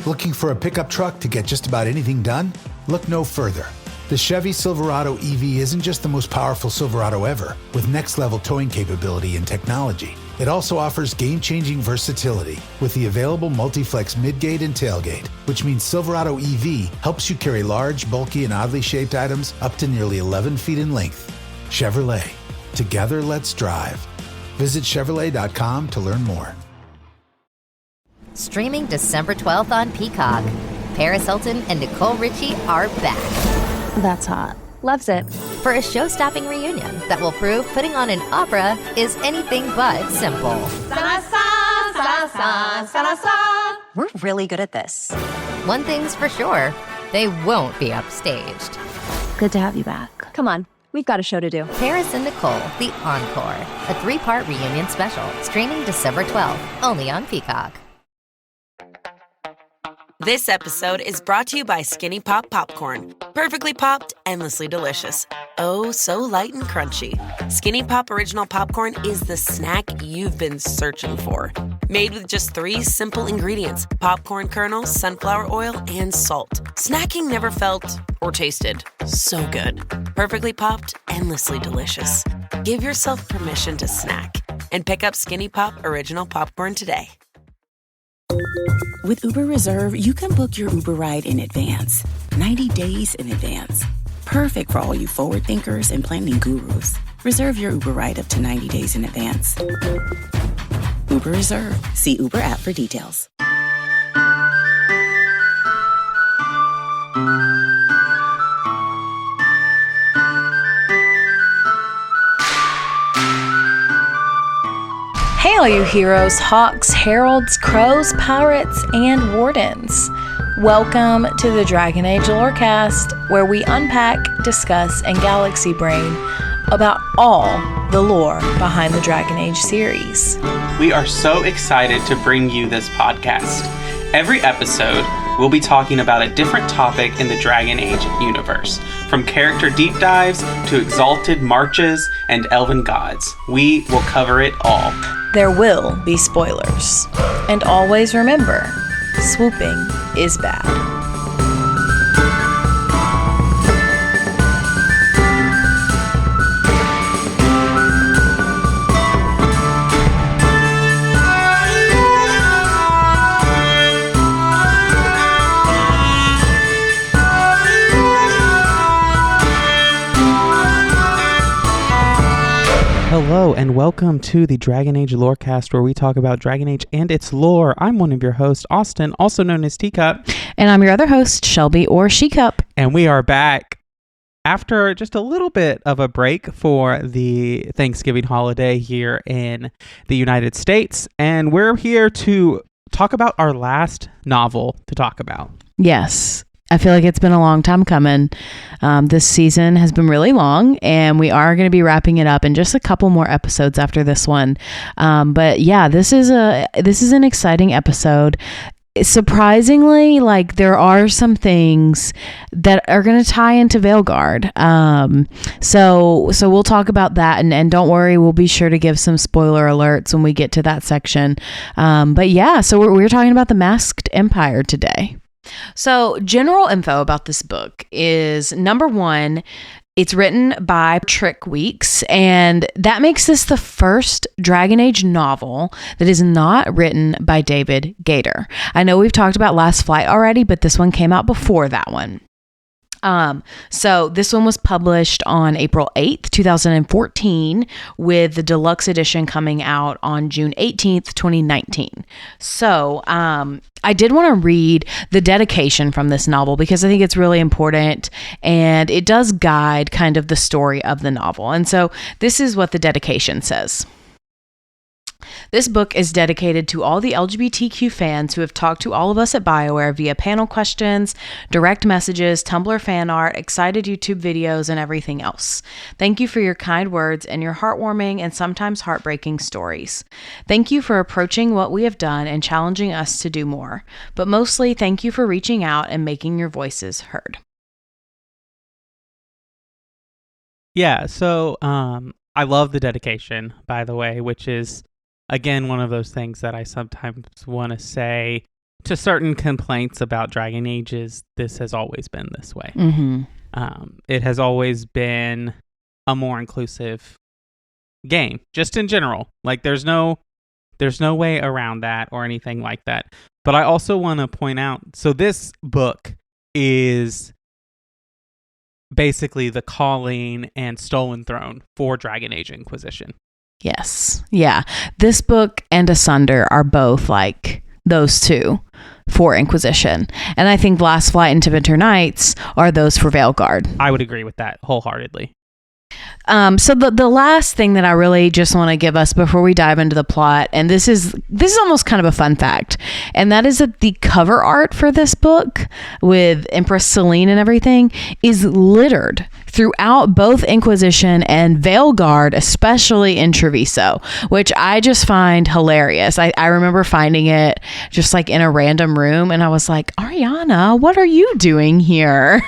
Looking for a pickup truck to get just about anything done? Look no further. The Chevy Silverado EV isn't just the most powerful Silverado ever, with next-level towing capability and technology. It also offers game-changing versatility with the available multi-flex midgate and tailgate, which means Silverado EV helps you carry large, bulky, and oddly shaped items up to nearly 11 feet in length. Chevrolet. Together, let's drive. Visit Chevrolet.com to learn more. Streaming December 12th on Peacock. Paris Hilton and Nicole Richie are back. That's hot. Loves it. For a show-stopping reunion that will prove putting on an opera is anything but simple. We're really good at this. One thing's for sure, they won't be upstaged. Good to have you back. Come on, we've got a show to do. Paris and Nicole, The Encore, a 3-part reunion special, streaming December 12th, only on Peacock. This episode is brought to you by Skinny Pop Popcorn. Perfectly popped, endlessly delicious. Oh, so light and crunchy. Skinny Pop Original Popcorn is the snack you've been searching for. Made with just 3 simple ingredients: popcorn kernels, sunflower oil, and salt. Snacking never felt or tasted so good. Perfectly popped, endlessly delicious. Give yourself permission to snack and pick up Skinny Pop Original Popcorn today. With Uber Reserve, you can book your Uber ride in advance, 90 days in advance. Perfect for all you forward thinkers and planning gurus. Reserve your Uber ride up to 90 days in advance. Uber Reserve. See Uber app for details. Hey, all you heroes, hawks, heralds, crows, pirates, and wardens. Welcome to the Dragon Age Lorecast, where we unpack, discuss, and galaxy brain about all the lore behind the Dragon Age series. We are so excited to bring you this podcast. Every episode, we'll be talking about a different topic in the Dragon Age universe, from character deep dives to exalted marches and elven gods. We will cover it all. There will be spoilers. And always remember, swooping is bad. Hello and welcome to the Dragon Age Lorecast, where we talk about Dragon Age and its lore. I'm one of your hosts, Austin, also known as Teacup. And I'm your other host, Shelby or Shecup. And we are back after just a little bit of a break for the Thanksgiving holiday here in the United States. And we're here to talk about our last novel to talk about. Yes. I feel like it's been a long time coming. This season has been really long, and we are going to be wrapping it up in just a couple more episodes after this one. But yeah, this is an exciting episode. Surprisingly, like, there are some things that are going to tie into Veilguard. So we'll talk about that, and don't worry, we'll be sure to give some spoiler alerts when we get to that section. But yeah, so we're talking about the Masked Empire today. So general info about this book is, number one, it's written by Trick Weeks, and that makes this the first Dragon Age novel that is not written by David Gator. I know we've talked about Last Flight already, but this one came out before that one. So this one was published on April 8th, 2014, with the deluxe edition coming out on June 18th, 2019. So, I did want to read the dedication from this novel because I think it's really important, and it does guide kind of the story of the novel. And so this is what the dedication says. This book is dedicated to all the LGBTQ fans who have talked to all of us at BioWare via panel questions, direct messages, Tumblr fan art, excited YouTube videos, and everything else. Thank you for your kind words and your heartwarming and sometimes heartbreaking stories. Thank you for approaching what we have done and challenging us to do more. But mostly, thank you for reaching out and making your voices heard. Yeah, so I love the dedication, by the way, which is, again, one of those things that I sometimes want to say to certain complaints about Dragon Ages, this has always been this way. Mm-hmm. It has always been a more inclusive game, just in general. Like there's no way around that or anything like that. But I also want to point out, so this book is basically the calling and stolen throne for Dragon Age Inquisition. Yes. Yeah. This book and Asunder are both like those two for Inquisition. And I think Last Flight and Winter Nights are those for Veilguard. I would agree with that wholeheartedly. So the last thing that I really just want to give us before we dive into the plot, and this is almost kind of a fun fact, and that is that the cover art for this book with Empress Celine and everything is littered throughout both Inquisition and Veilguard, especially in Treviso, which I just find hilarious. I remember finding it just like in a random room, and I was like, Ariana, what are you doing here?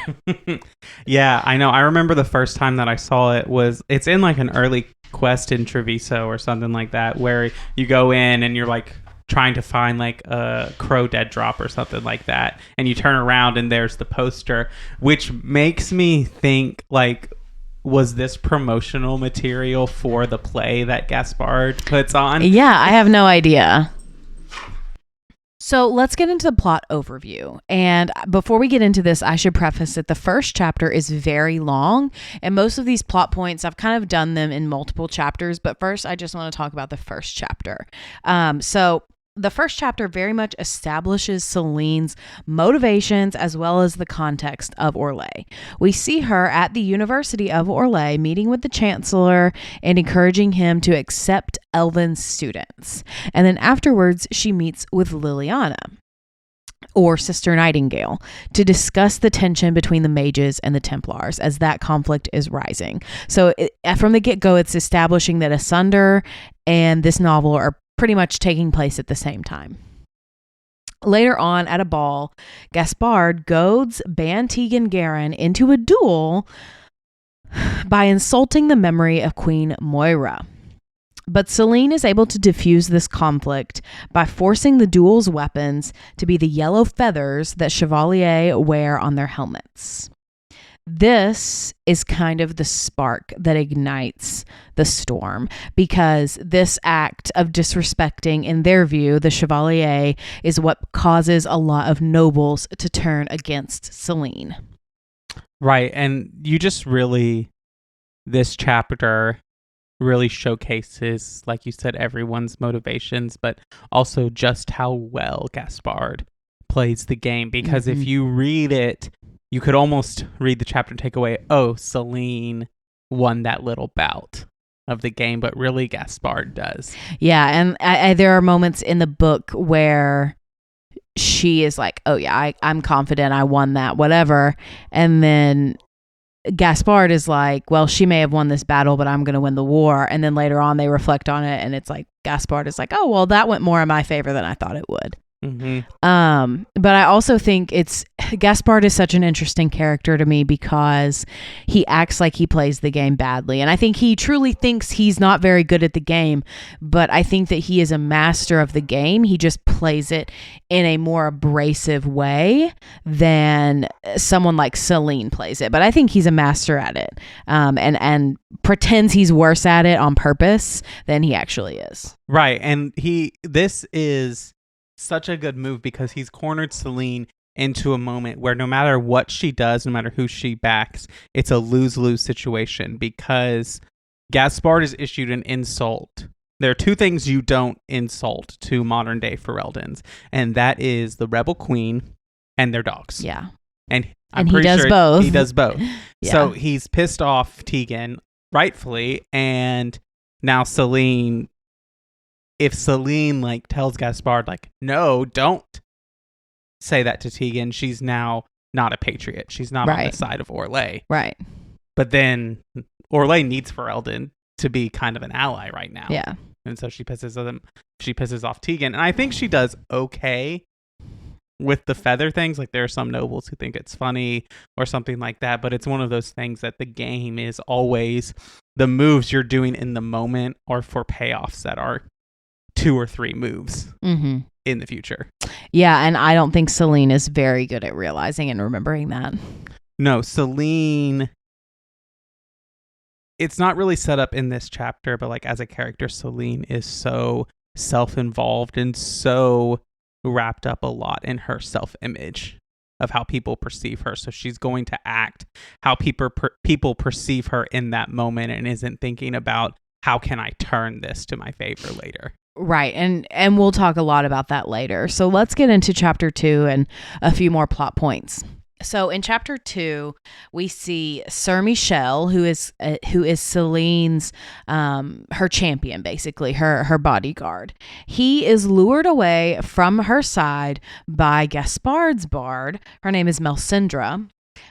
Yeah, I know. I remember the first time that I saw it it's in like an early quest in Treviso or something like that, where you go in and you're like trying to find like a crow dead drop or something like that, and you turn around and there's the poster, which makes me think like, was this promotional material for the play that Gaspard puts on? Yeah, I have no idea. So let's get into the plot overview. And before we get into this, I should preface that the first chapter is very long. And most of these plot points, I've kind of done them in multiple chapters. But first, I just want to talk about the first chapter. So the first chapter very much establishes Celine's motivations as well as the context of Orlais. We see her at the University of Orlais meeting with the Chancellor and encouraging him to accept Elven students. And then afterwards, she meets with Liliana, or Sister Nightingale, to discuss the tension between the mages and the Templars as that conflict is rising. So from the get-go, it's establishing that Asunder and this novel are pretty much taking place at the same time. Later on at a ball, Gaspard goads Ban Tegan Garen into a duel by insulting the memory of Queen Moira. But Celine is able to diffuse this conflict by forcing the duel's weapons to be the yellow feathers that Chevalier wear on their helmets. This is kind of the spark that ignites the storm, because this act of disrespecting, in their view, the Chevalier is what causes a lot of nobles to turn against Celine. Right. And you just really, this chapter really showcases, like you said, everyone's motivations, but also just how well Gaspard plays the game. Because if you read it, you could almost read the chapter and take away, oh, Celine won that little bout of the game, but really Gaspard does. Yeah, and there are moments in the book where she is like, oh yeah, I'm confident I won that, whatever. And then Gaspard is like, well, she may have won this battle, but I'm going to win the war. And then later on they reflect on it, and it's like Gaspard is like, oh, well, that went more in my favor than I thought it would. But I also think Gaspard is such an interesting character to me because he acts like he plays the game badly. And I think he truly thinks he's not very good at the game, but I think that he is a master of the game. He just plays it in a more abrasive way than someone like Celine plays it. But I think he's a master at it, and pretends he's worse at it on purpose than he actually is. Right. And this is such a good move because he's cornered Celine into a moment where no matter what she does, no matter who she backs, it's a lose-lose situation, because Gaspard is issued an insult. There are two things you don't insult to modern day Fereldans, and that is the Rebel Queen and their dogs. Yeah. And he does both. He does both. Yeah. So he's pissed off Tegan, rightfully, and now Celine, if Celine like tells Gaspard like, no, don't say that to Tegan, she's now not a patriot. She's not on the side of Orlais. Right. But then Orlais needs Ferelden to be kind of an ally right now. Yeah. And so she pisses off Tegan. And I think she does okay with the feather things. Like there are some nobles who think it's funny or something like that, but it's one of those things that the game is always the moves you're doing in the moment or for payoffs that are 2 or 3 moves in the future. Yeah, and I don't think Selene is very good at realizing and remembering that. No, Selene, it's not really set up in this chapter, but like as a character, Selene is so self-involved and so wrapped up a lot in her self-image of how people perceive her. So she's going to act how people perceive her in that moment and isn't thinking about how can I turn this to my favor later. Right. And we'll talk a lot about that later. So let's get into chapter 2 and a few more plot points. So in chapter 2, we see Sir Michel, who is Selene's her champion, basically her bodyguard. He is lured away from her side by Gaspard's bard. Her name is Melisandre,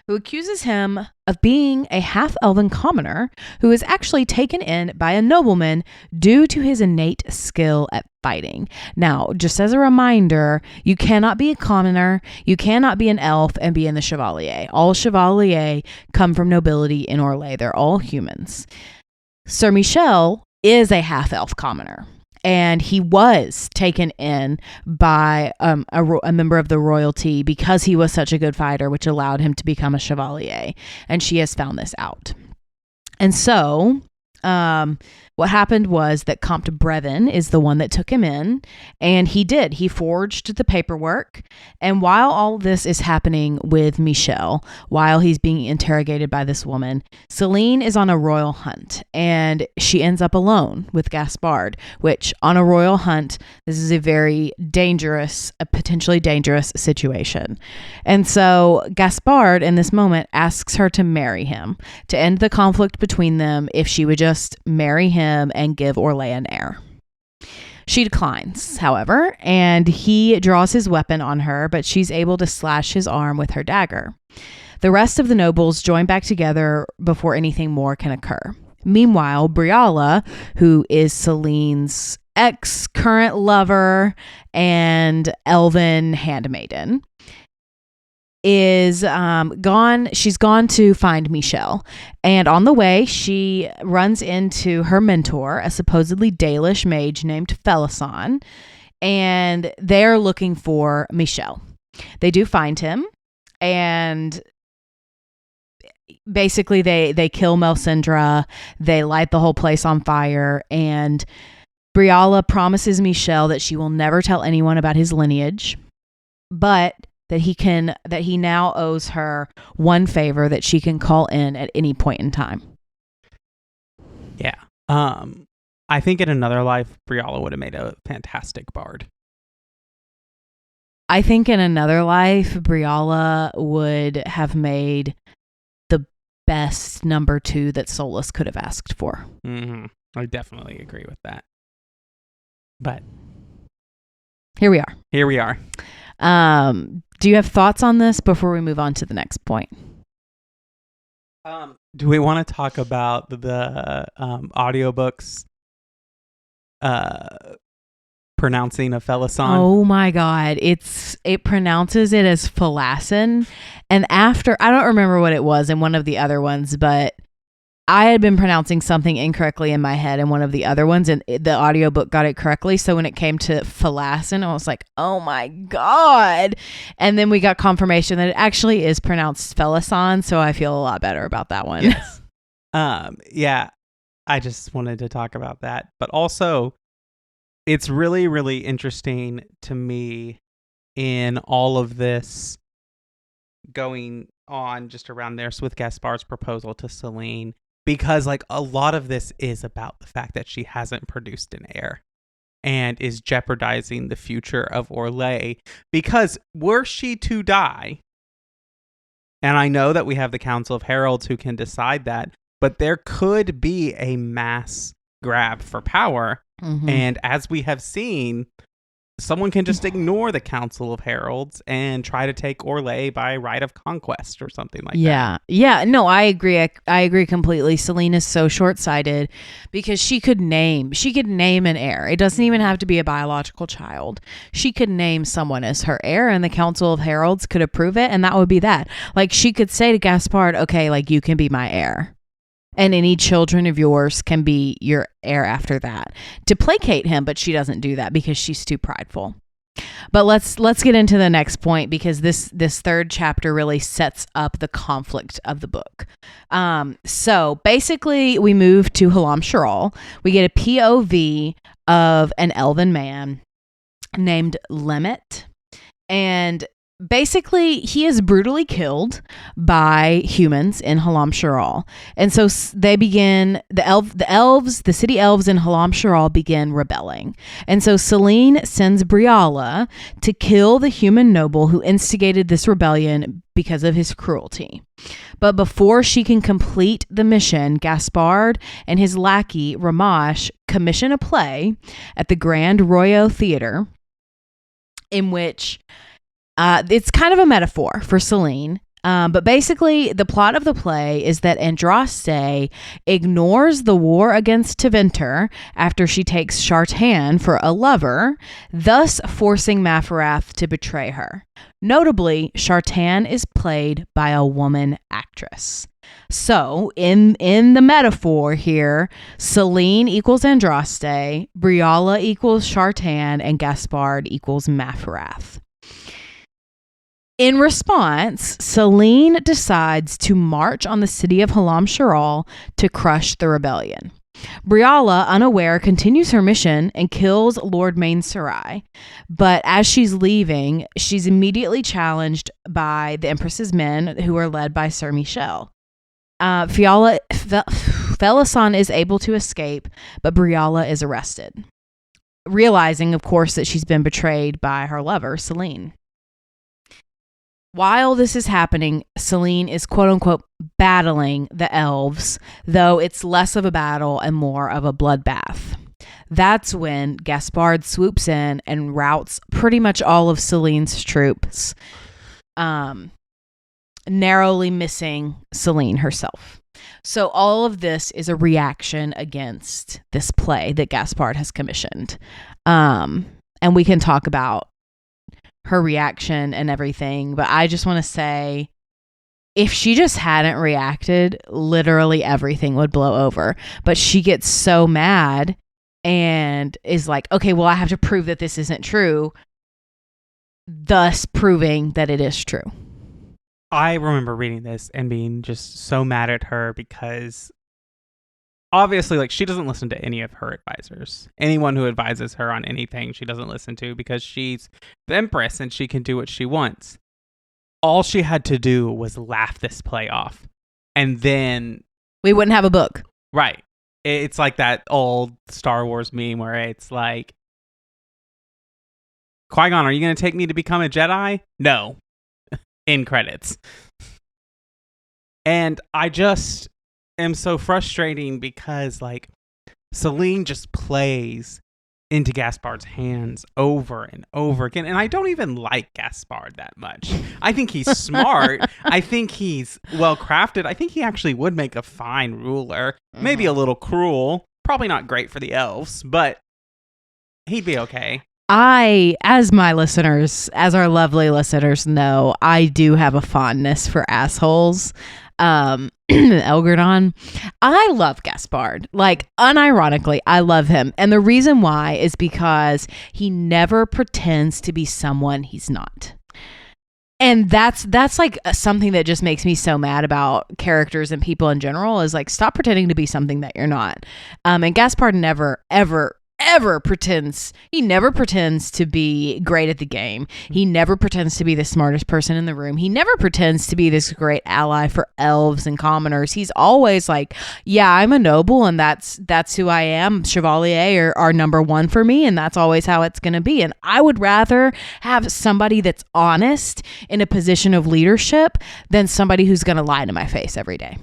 who accuses him of being a half-elven commoner who is actually taken in by a nobleman due to his innate skill at fighting. Now, just as a reminder, you cannot be a commoner, you cannot be an elf and be in the Chevalier. All Chevalier come from nobility in Orlais. They're all humans. Sir Michel is a half-elf commoner. And he was taken in by a member of the royalty because he was such a good fighter, which allowed him to become a chevalier. And she has found this out. And so what happened was that Comte Brevin is the one that took him in, and he forged the paperwork. And while all this is happening with Michel, while he's being interrogated by this woman, Selene is on a royal hunt, and she ends up alone with Gaspard, which on a royal hunt, this is a very dangerous, a potentially dangerous situation. And so Gaspard in this moment asks her to marry him to end the conflict between them if she would just marry him and give Orlais an heir. She declines, however, and he draws his weapon on her, but she's able to slash his arm with her dagger. The rest of the nobles join back together before anything more can occur. Meanwhile, Briala, who is Selene's ex-current lover and elven handmaiden, is gone. She's gone to find Michel, and on the way she runs into her mentor, a supposedly Dalish mage named Felicon, and they're looking for Michel. They do find him, and basically they kill Melisandre. They light the whole place on fire, and Briala promises Michel that she will never tell anyone about his lineage, but that he now owes her one favor that she can call in at any point in time. Yeah. I think in another life, Briala would have made a fantastic bard. I think in another life, Briala would have made the best number 2 that Solus could have asked for. Mm-hmm. I definitely agree with that. But here we are. Here we are. Do you have thoughts on this before we move on to the next point? Do we want to talk about the audiobooks pronouncing of Felicon? Oh my God. It pronounces it as Felicon. And after, I don't remember what it was in one of the other ones, but I had been pronouncing something incorrectly in my head in one of the other ones, and the audiobook got it correctly. So when it came to Felicon, I was like, oh my God. And then we got confirmation that it actually is pronounced Felicon. So I feel a lot better about that one. Yes. Yeah, I just wanted to talk about that. But also, it's really, really interesting to me in all of this going on just around there with Gaspard's proposal to Selene. Because like a lot of this is about the fact that she hasn't produced an heir and is jeopardizing the future of Orlais. Because were she to die, and I know that we have the Council of Heralds who can decide that, but there could be a mass grab for power. Mm-hmm. And as we have seen, someone can just ignore the Council of Heralds and try to take Orlais by right of conquest or something like that. Yeah. No, I agree. I agree completely. Selene is so short-sighted because she could name an heir. It doesn't even have to be a biological child. She could name someone as her heir, and the Council of Heralds could approve it, and that would be that. Like, she could say to Gaspard, okay, like, you can be my heir. and any children of yours can be your heir after that, to placate him, but she doesn't do that because she's too prideful. But let's get into the next point, because this third chapter really sets up the conflict of the book. So basically we move to Halam Sharal. We get a POV of an elven man named Lemet, and basically he is brutally killed by humans in Halam Sharal. And so they begin, the city elves in Halam Sharal begin rebelling. And so Selene sends Briala to kill the human noble who instigated this rebellion because of his cruelty. But before she can complete the mission, Gaspard and his lackey Ramash commission a play at the Grand Royal Theater, in which it's kind of a metaphor for Selene. But basically, the plot of the play is that Andraste ignores the war against Teventer after she takes Shartan for a lover, thus forcing Maferath to betray her. Notably, Shartan is played by a woman actress. So, in the metaphor here, Selene equals Andraste, Briala equals Shartan, and Gaspard equals Maferath. In response, Selene decides to march on the city of Halam Sharal to crush the rebellion. Briala, unaware, continues her mission and kills Lord Mainsarai. But as she's leaving, she's immediately challenged by the Empress's men, who are led by Sir Michel. Felasan is able to escape, but Briala is arrested, realizing, of course, that she's been betrayed by her lover, Selene. While this is happening, Selene is quote-unquote battling the elves, though it's less of a battle and more of a bloodbath. That's when Gaspard swoops in and routs pretty much all of Selene's troops, narrowly missing Selene herself. So all of this is a reaction against this play that Gaspard has commissioned. And we can talk about her reaction and everything, but I just want to say, if she just hadn't reacted, literally everything would blow over. But she gets so mad and is like, okay, well, I have to prove that this isn't true, thus proving that it is true. I remember reading this and being just so mad at her because obviously, like, she doesn't listen to any of her advisors. Anyone who advises her on anything, she doesn't listen to, because she's the Empress and she can do what she wants. All she had to do was laugh this play off, and then we wouldn't have a book. Right. It's like that old Star Wars meme where it's like, Qui-Gon, are you going to take me to become a Jedi? No. In credits. And I just am so frustrating because, like, Selene just plays into Gaspard's hands over and over again, and I don't even like Gaspard that much. I think he's smart. I think he's well crafted. I think he actually would make a fine ruler. Maybe a little cruel. Probably not great for the elves, but he'd be okay. As our lovely listeners know, I do have a fondness for assholes. Elgardon. I love Gaspard. Like, unironically, I love him. And the reason why is because he never pretends to be someone he's not. And that's like something that just makes me so mad about characters and people in general, is like, stop pretending to be something that you're not. And Gaspard never, ever pretends. He never pretends to be great at the game. He never pretends to be the smartest person in the room. He never pretends to be this great ally for elves and commoners. He's always like, yeah, I'm a noble and that's who I am. Chevalier are number one for me, and that's always how it's going to be. And I would rather have somebody that's honest in a position of leadership than somebody who's going to lie to my face every day.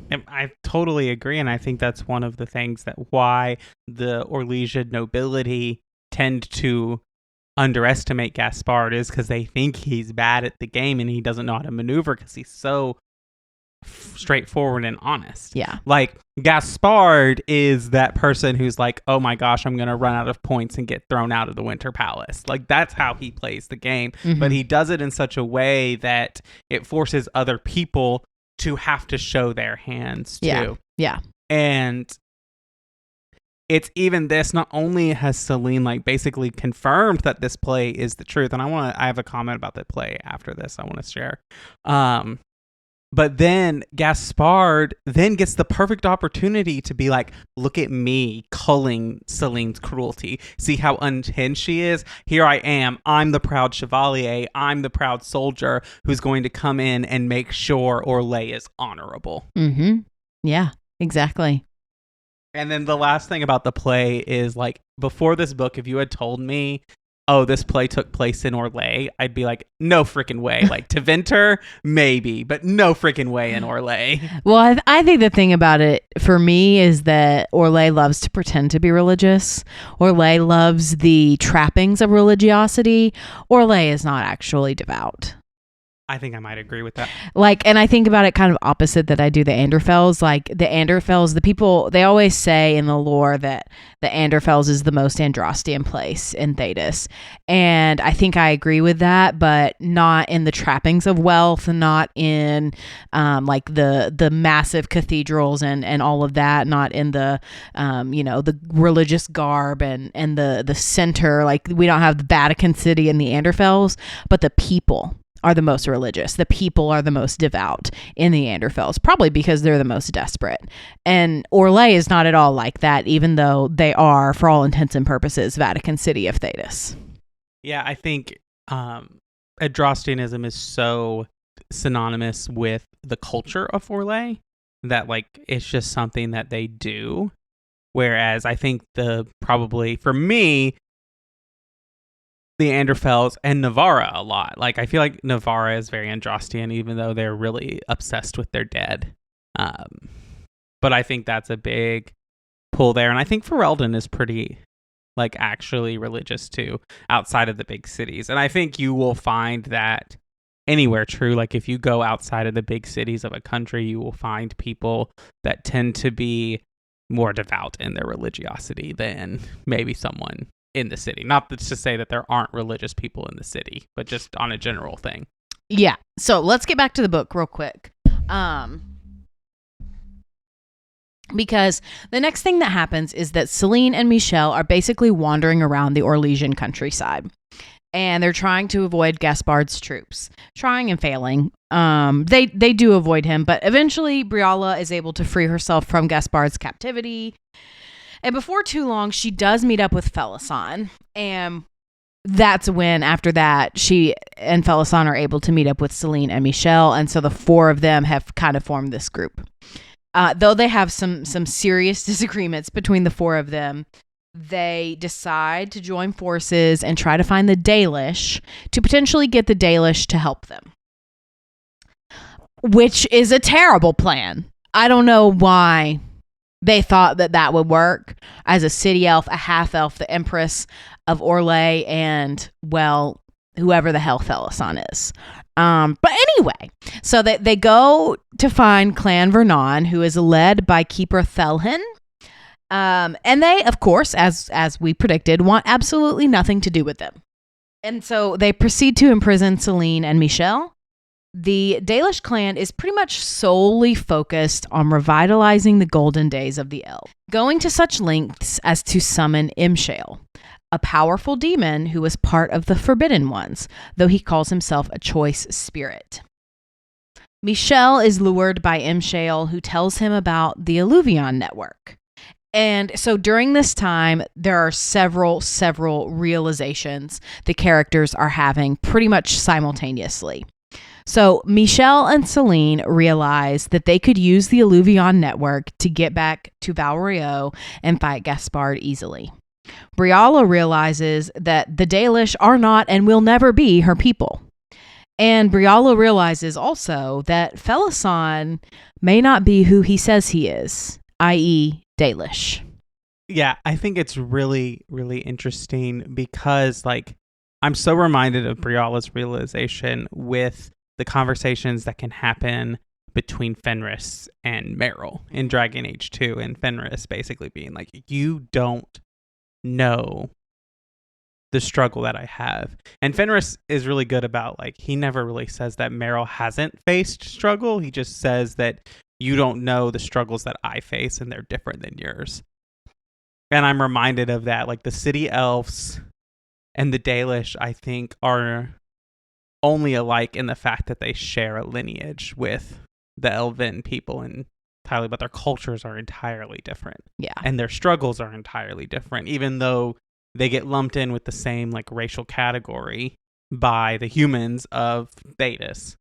I totally agree, and I think that's one of the things that why the Orlesian nobility tend to underestimate Gaspard is because they think he's bad at the game and he doesn't know how to maneuver because he's so straightforward and honest. Yeah. Like, Gaspard is that person who's like, oh my gosh, I'm going to run out of points and get thrown out of the Winter Palace. Like, that's how he plays the game. Mm-hmm. But he does it in such a way that it forces other people to have to show their hands too. Yeah. Yeah. And it's even this, not only has Celine like basically confirmed that this play is the truth, and I have a comment about the play after this I want to share. But then Gaspard then gets the perfect opportunity to be like, look at me culling Celine's cruelty. See how unhinged she is? Here I am. I'm the proud chevalier. I'm the proud soldier who's going to come in and make sure Orlais is honorable. Mm-hmm. Yeah, exactly. And then the last thing about the play is, like, before this book, if you had told me, oh, this play took place in Orlais, I'd be like, no freaking way. Like, to Venter, maybe, but no freaking way in Orlais. Well, I think the thing about it for me is that Orlais loves to pretend to be religious. Orlais loves the trappings of religiosity. Orlais is not actually devout. I think I might agree with that. Like, and I think about it kind of opposite that I do the Anderfels. Like the Anderfels, the people, they always say in the lore that the Anderfels is the most Androstian place in Thedas. And I think I agree with that, but not in the trappings of wealth, not in like the massive cathedrals and all of that, not in the, the religious garb and the center. Like we don't have the Vatican City in the Anderfels, but the people are the most religious. The people are the most devout in the Anderfels, probably because they're the most desperate. And Orlais is not at all like that, even though they are, for all intents and purposes, Vatican City of Thedas. Yeah, I think Androstianism is so synonymous with the culture of Orlais that, like, it's just something that they do. Whereas I think probably for me, the Anderfels and Navarra a lot. Like, I feel like Navarra is very Androstian, even though they're really obsessed with their dead. But I think that's a big pull there. And I think Ferelden is pretty, like, actually religious too, outside of the big cities. And I think you will find that anywhere true. Like, if you go outside of the big cities of a country, you will find people that tend to be more devout in their religiosity than maybe someone in the city. Not to say that there aren't religious people in the city, but just on a general thing. Yeah. So let's get back to the book real quick. Because the next thing that happens is that Celine and Michel are basically wandering around the Orlesian countryside. And they're trying to avoid Gaspard's troops. Trying and failing. They do avoid him, but eventually Briala is able to free herself from Gaspard's captivity. And before too long, she does meet up with Felisson. And that's when, after that, she and Felisson are able to meet up with Celine and Michel. And so the four of them have kind of formed this group. Though they have some serious disagreements between the four of them, they decide to join forces and try to find the Dalish to potentially get the Dalish to help them. Which is a terrible plan. I don't know why they thought that would work as a city elf, a half elf, the Empress of Orlais, and, well, whoever the hell Felisson is. But anyway, so they go to find Clan Vernon, who is led by Keeper Thelhin. And they, of course, as we predicted, want absolutely nothing to do with them. And so they proceed to imprison Celine and Michel. The Dalish clan is pretty much solely focused on revitalizing the golden days of the elves, going to such lengths as to summon Imshale, a powerful demon who was part of the Forbidden Ones, though he calls himself a choice spirit. Michel is lured by Imshale, who tells him about the Alluvion network. And so during this time, there are several realizations the characters are having pretty much simultaneously. So Michel and Celine realize that they could use the Alluvion network to get back to Val Royeaux and fight Gaspard easily. Briala realizes that the Dalish are not and will never be her people. And Briala realizes also that Felisson may not be who he says he is, i.e. Dalish. Yeah, I think it's really, really interesting because, like, I'm so reminded of Briala's realization with the conversations that can happen between Fenris and Meryl in Dragon Age 2, and Fenris basically being like, you don't know the struggle that I have. And Fenris is really good about, like, he never really says that Meryl hasn't faced struggle. He just says that you don't know the struggles that I face, and they're different than yours. And I'm reminded of that. Like, the city elves and the Dalish, I think, are only alike in the fact that they share a lineage with the Elven people entirely, but their cultures are entirely different. Yeah. And their struggles are entirely different, even though they get lumped in with the same like racial category by the humans of Thedas.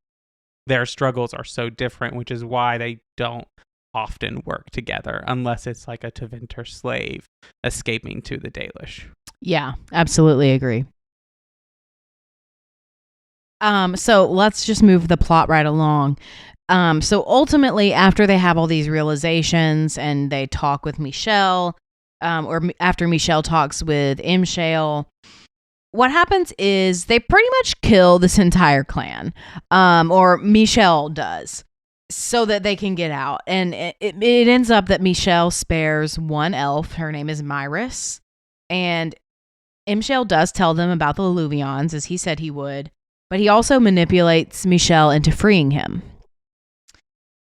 Their struggles are so different, which is why they don't often work together unless it's like a Tevinter slave escaping to the Dalish. Yeah, absolutely agree. So let's just move the plot right along. So ultimately, after they have all these realizations and they talk with Michelle, or after Michelle talks with Imshale, what happens is they pretty much kill this entire clan, or Michelle does, so that they can get out. And it ends up that Michelle spares one elf. Her name is Myris. And Imshale does tell them about the Illuvions, as he said he would, but he also manipulates Michelle into freeing him.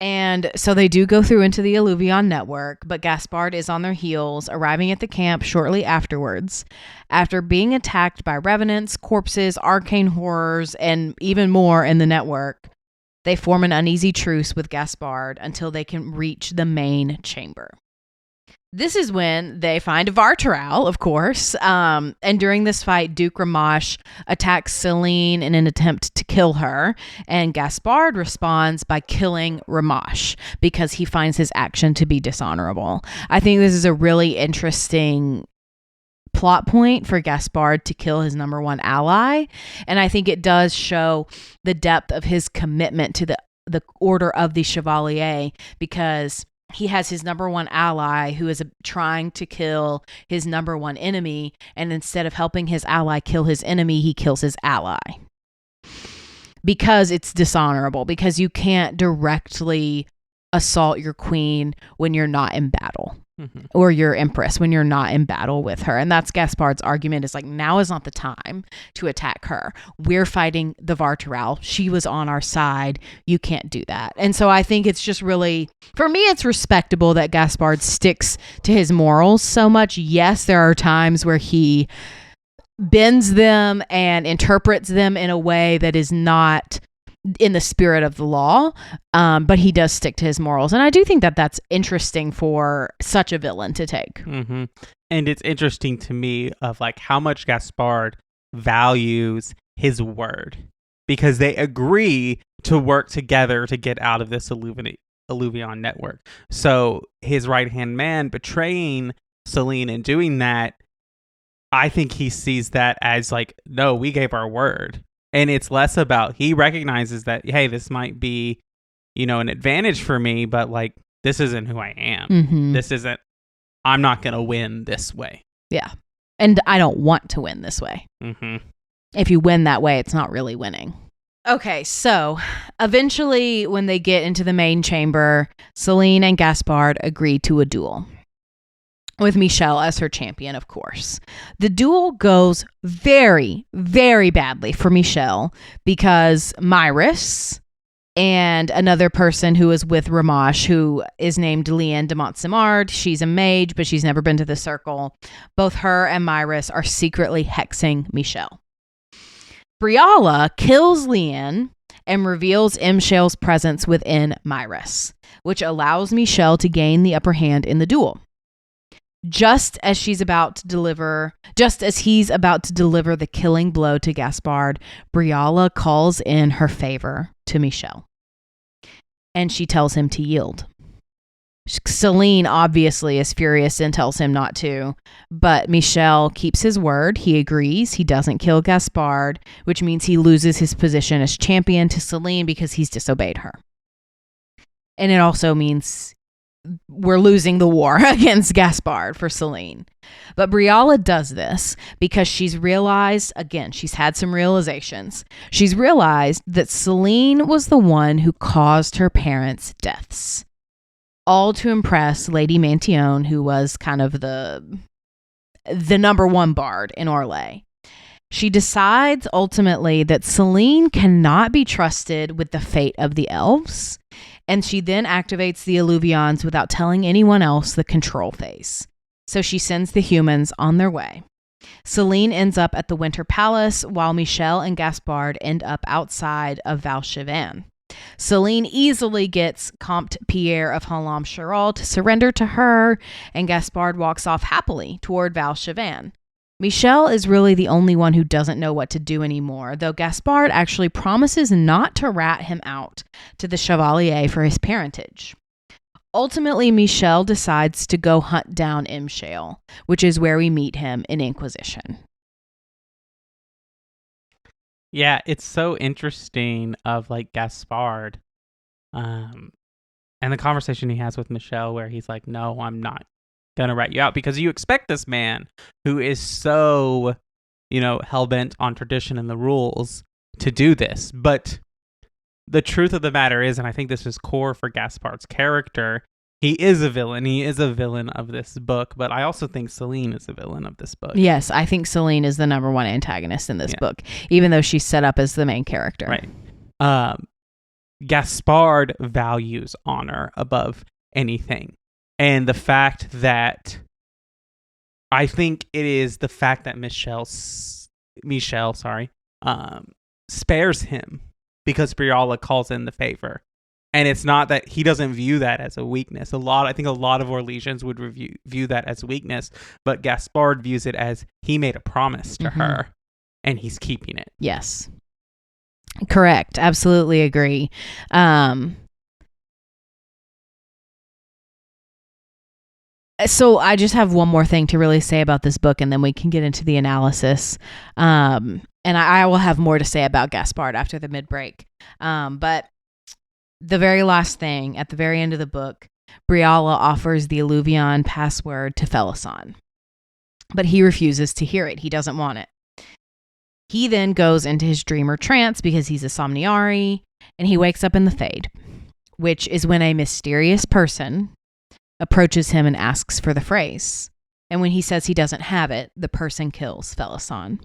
And so they do go through into the Illuvion network, but Gaspard is on their heels, arriving at the camp shortly afterwards. After being attacked by revenants, corpses, arcane horrors, and even more in the network, they form an uneasy truce with Gaspard until they can reach the main chamber. This is when they find Vartaral, of course, and during this fight, Duke Ramash attacks Celine in an attempt to kill her, and Gaspard responds by killing Ramash because he finds his action to be dishonorable. I think this is a really interesting plot point for Gaspard to kill his number one ally, and I think it does show the depth of his commitment to the Order of the Chevalier, because he has his number one ally who is trying to kill his number one enemy, and instead of helping his ally kill his enemy, he kills his ally. Because it's dishonorable, because you can't directly assault your queen when you're not in battle. Mm-hmm. Or your empress when you're not in battle with her. And that's Gaspard's argument, is like, now is not the time to attack her. We're fighting the Vartaral. She was on our side. You can't do that. And so I think it's just really, for me, it's respectable that Gaspard sticks to his morals so much. Yes, there are times where he bends them and interprets them in a way that is not in the spirit of the law, but he does stick to his morals. And I do think that that's interesting for such a villain to take. Mm-hmm. And it's interesting to me of like how much Gaspard values his word, because they agree to work together to get out of this Illuvion network. So his right-hand man betraying Celine and doing that, I think he sees that as like, no, we gave our word. And it's less about, he recognizes that, hey, this might be, an advantage for me, but like, this isn't who I am. Mm-hmm. I'm not going to win this way. Yeah. And I don't want to win this way. Mm-hmm. If you win that way, it's not really winning. Okay, so eventually when they get into the main chamber, Celine and Gaspard agree to a duel, with Michelle as her champion, of course. The duel goes very, very badly for Michelle because Myris and another person who is with Ramash, who is named Liane de Montsimard, she's a mage, but she's never been to the circle. Both her and Myris are secretly hexing Michelle. Briala kills Liane and reveals Imshale's presence within Myris, which allows Michelle to gain the upper hand in the duel. Just as he's about to deliver the killing blow to Gaspard, Briala calls in her favor to Michelle, and she tells him to yield. Celine obviously is furious and tells him not to, but Michelle keeps his word. He agrees. He doesn't kill Gaspard, which means he loses his position as champion to Celine because he's disobeyed her. And it also means we're losing the war against Gaspard for Celine. But Briala does this because she's realized, again, she's had some realizations. She's realized that Celine was the one who caused her parents' deaths. All to impress Lady Mantione, who was kind of the number one bard in Orlais. She decides ultimately that Celine cannot be trusted with the fate of the elves, And she then activates the Illuvions without telling anyone else the control phase. So she sends the humans on their way. Celine ends up at the Winter Palace, while Michel and Gaspard end up outside of Valchevan. Celine easily gets Comte Pierre of Hallam-Charol to surrender to her, and Gaspard walks off happily toward Valchevan. Michel is really the only one who doesn't know what to do anymore, though Gaspard actually promises not to rat him out to the Chevalier for his parentage. Ultimately, Michel decides to go hunt down Imshale, which is where we meet him in Inquisition. Yeah, it's so interesting of like Gaspard, and the conversation he has with Michel where he's like, no, I'm not gonna rat you out, because you expect this man who is so, hell-bent on tradition and the rules to do this. But the truth of the matter is, and I think this is core for Gaspard's character, he is a villain. He is a villain of this book, but I also think Celine is a villain of this book. Yes, I think Celine is the number one antagonist in this book, even though she's set up as the main character. Right. Gaspard values honor above anything. And the fact that I think it is the fact that Michel spares him because Briala calls in the favor. And it's not that he doesn't view that as a weakness. I think a lot of Orlesians would view that as weakness, but Gaspard views it as he made a promise to her and he's keeping it. Yes. Correct. Absolutely agree. So I just have one more thing to really say about this book, and then we can get into the analysis. And I will have more to say about Gaspard after the mid-break. But the very last thing, at the very end of the book, Briala offers the Illuvion password to Felisan. But he refuses to hear it. He doesn't want it. He then goes into his dream or trance because he's a Somniari, and he wakes up in the Fade, which is when a mysterious person approaches him and asks for the phrase. And when he says he doesn't have it, the person kills Felisan.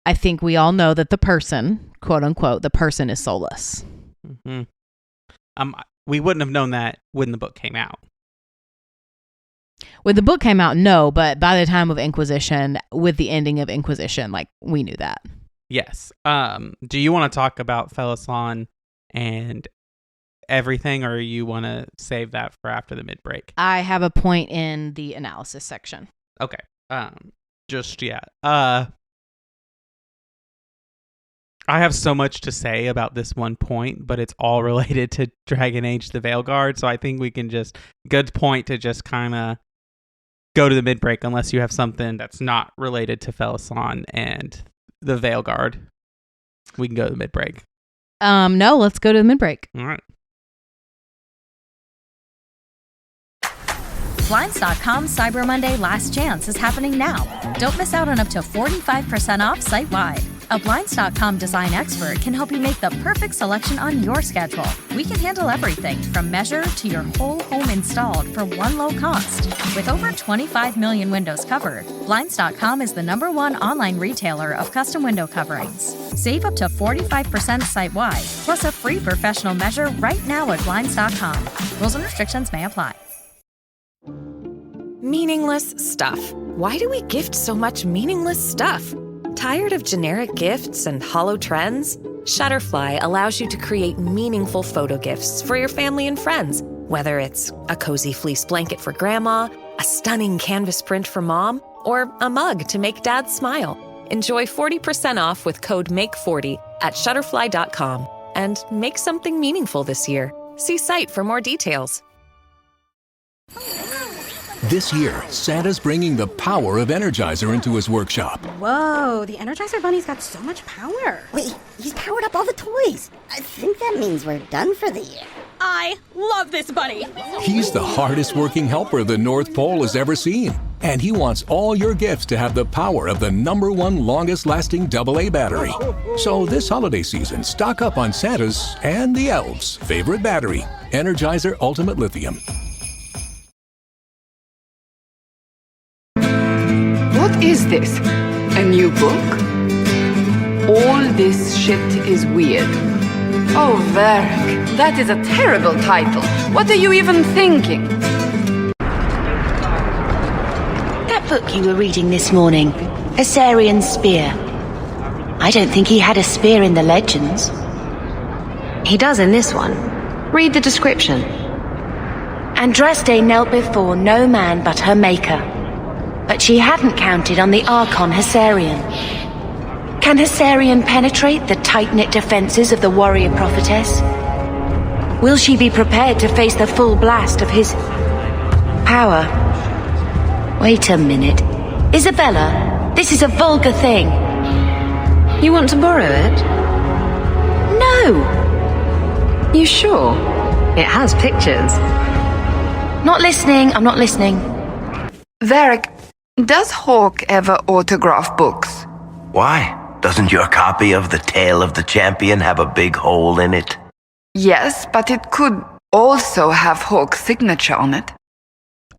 I think we all know that the person, quote unquote, the person is soulless. Mm-hmm. We wouldn't have known that when the book came out. When the book came out, no, but by the time of Inquisition, with the ending of Inquisition, we knew that. Yes. Do you want to talk about Felisan and everything, or you want to save that for after the mid-break? I have a point in the analysis section. Okay. I have so much to say about this one point, but it's all related to Dragon Age the Veilguard, so I think we can good point to just kind of go to the mid-break unless you have something that's not related to Felisan and the Veilguard. We can go to the mid-break. No, let's go to the mid-break. All right. Blinds.com Cyber Monday Last Chance is happening now. Don't miss out on up to 45% off site-wide. A Blinds.com design expert can help you make the perfect selection on your schedule. We can handle everything from measure to your whole home installed for one low cost. With over 25 million windows covered, Blinds.com is the #1 online retailer of custom window coverings. Save up to 45% site-wide, plus a free professional measure right now at Blinds.com. Rules and restrictions may apply. Meaningless stuff. Why do we gift so much meaningless stuff? Tired of generic gifts and hollow trends? Shutterfly allows you to create meaningful photo gifts for your family and friends. Whether it's a cozy fleece blanket for grandma, a stunning canvas print for mom, or a mug to make dad smile. Enjoy 40% off with code MAKE40 at Shutterfly.com and make something meaningful this year. See site for more details. This year, Santa's bringing the power of Energizer into his workshop. Whoa, the Energizer Bunny's got so much power. Wait, he's powered up all the toys. I think that means we're done for the year. I love this bunny. He's the hardest working helper the North Pole has ever seen. And he wants all your gifts to have the power of the #1 longest lasting AA battery. So this holiday season, stock up on Santa's and the elves' favorite battery, Energizer Ultimate Lithium. What is this? A new book? All this shit is weird. Oh, Verk, that is a terrible title. What are you even thinking? That book you were reading this morning, Assyrian Spear. I don't think he had a spear in the legends. He does in this one. Read the description. Andraste knelt before no man but her maker, but she hadn't counted on the Archon Hessarian. Can Hessarian penetrate the tight-knit defenses of the warrior prophetess? Will she be prepared to face the full blast of his power? Wait a minute. Isabella, this is a vulgar thing. You want to borrow it? No! You sure? It has pictures. Not listening, I'm not listening. Verk, does Hawk ever autograph books? Why? Doesn't your copy of The Tale of the Champion have a big hole in it? Yes, but it could also have Hawk's signature on it.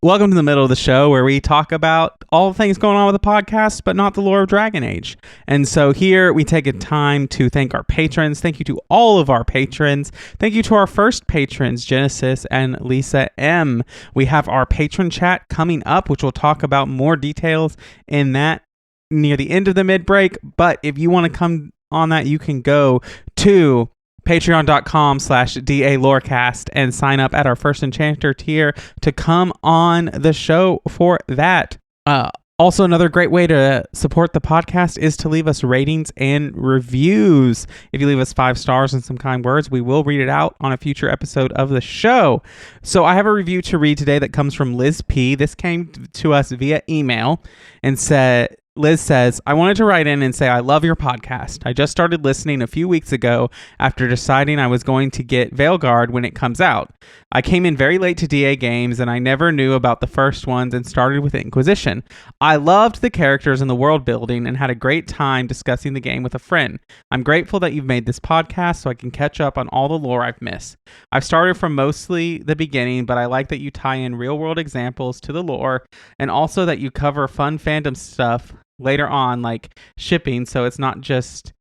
Welcome to the middle of the show where we talk about all the things going on with the podcast, but not the lore of Dragon Age. And so here we take a time to thank our patrons. Thank you to all of our patrons. Thank you to our first patrons, Genesis and Lisa M. We have our patron chat coming up, which we'll talk about more details in that near the end of the mid-break. But if you want to come on that, you can go to patreon.com/DALorecast and sign up at our first enchanter tier to come on the show for that. Also, another great way to support the podcast is to leave us ratings and reviews. If you leave us 5 stars and some kind words, we will read it out on a future episode of the show. So I have a review to read today that comes from Liz P. This came to us via email and said, Liz says, I wanted to write in and say I love your podcast. I just started listening a few weeks ago after deciding I was going to get Veilguard when it comes out. I came in very late to DA games and I never knew about the first ones and started with Inquisition. I loved the characters and the world building and had a great time discussing the game with a friend. I'm grateful that you've made this podcast so I can catch up on all the lore I've missed. I've started from mostly the beginning, but I like that you tie in real world examples to the lore and also that you cover fun fandom stuff later on, like shipping, so it's not just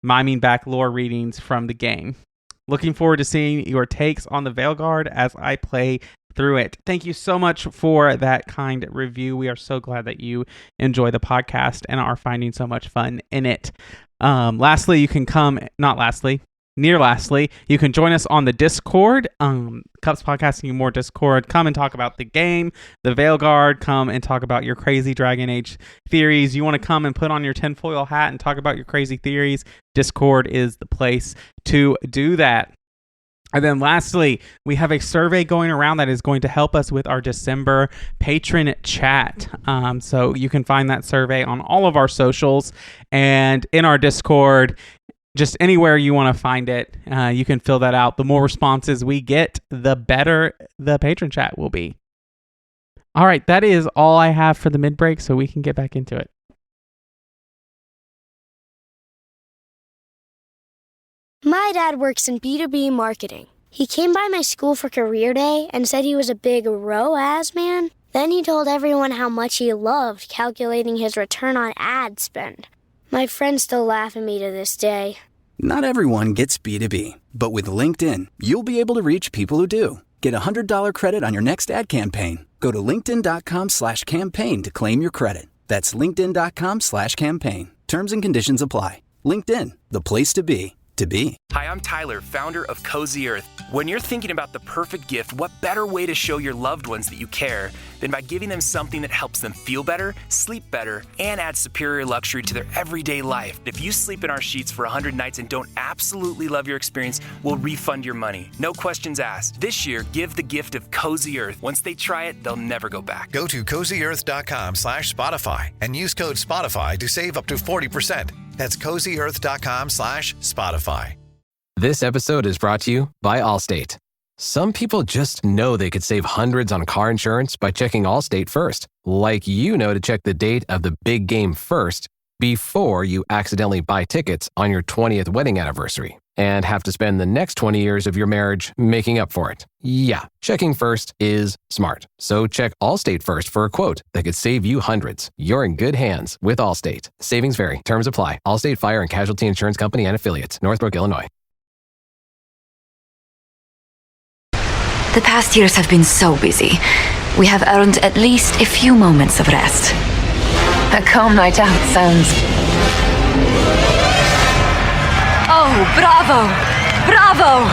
miming back lore readings from the game. Looking forward to seeing your takes on the Veilguard as I play through it. Thank you so much for that kind review. We are so glad that you enjoy the podcast and are finding so much fun in it. Lastly, you can you can join us on the Discord. Cups Podcasting More Discord. Come and talk about the game, the Veilguard. Come and talk about your crazy Dragon Age theories. You want to come and put on your tinfoil hat and talk about your crazy theories? Discord is the place to do that. And then lastly, we have a survey going around that is going to help us with our December patron chat. So you can find that survey on all of our socials and in our Discord. Just anywhere you want to find it, you can fill that out. The more responses we get, the better the patron chat will be. All right, that is all I have for the mid-break, so we can get back into it. My dad works in B2B marketing. He came by my school for career day and said he was a big ROAS man. Then he told everyone how much he loved calculating his return on ad spend. My friends still laugh at me to this day. Not everyone gets B2B, but with LinkedIn, you'll be able to reach people who do. Get a $100 credit on your next ad campaign. Go to linkedin.com/campaign to claim your credit. That's linkedin.com/campaign. Terms and conditions apply. LinkedIn, the place to be. Hi, I'm Tyler, founder of Cozy Earth. When you're thinking about the perfect gift, what better way to show your loved ones that you care than by giving them something that helps them feel better, sleep better, and add superior luxury to their everyday life? If you sleep in our sheets for 100 nights and don't absolutely love your experience, we'll refund your money. No questions asked. This year, give the gift of Cozy Earth. Once they try it, they'll never go back. Go to CozyEarth.com/Spotify and use code Spotify to save up to 40%. That's CozyEarth.com/Spotify. This episode is brought to you by Allstate. Some people just know they could save hundreds on car insurance by checking Allstate first. Like you know to check the date of the big game first before you accidentally buy tickets on your 20th wedding anniversary and have to spend the next 20 years of your marriage making up for it. Yeah, checking first is smart. So check Allstate first for a quote that could save you hundreds. You're in good hands with Allstate. Savings vary. Terms apply. Allstate Fire and Casualty Insurance Company and Affiliates. Northbrook, Illinois. The past years have been so busy. We have earned at least a few moments of rest. A calm night out sounds... Oh, bravo! Bravo!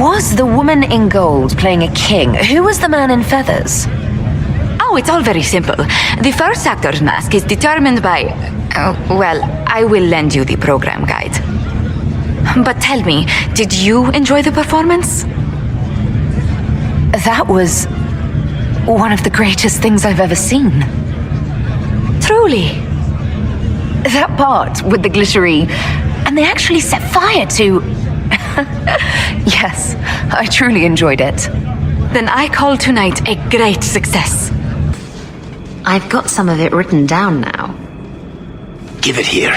Was the woman in gold playing a king? Who was the man in feathers? Oh, it's all very simple. The first actor's mask is determined by... well, I will lend you the program guide. But tell me, did you enjoy the performance? That was one of the greatest things I've ever seen. Truly. That part with the glittery... And they actually set fire to... Yes, I truly enjoyed it. Then I call tonight a great success. I've got some of it written down now. Give it here.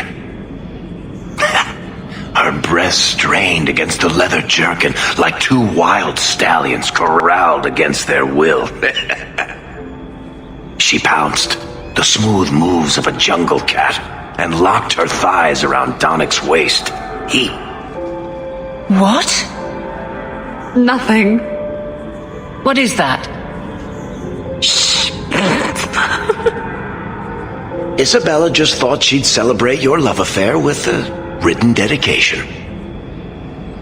Her breasts strained against the leather jerkin like two wild stallions corralled against their will. She pounced, the smooth moves of a jungle cat, and locked her thighs around Donnick's waist. He... What? Nothing. What is that? Shh. Isabella just thought she'd celebrate your love affair with a written dedication.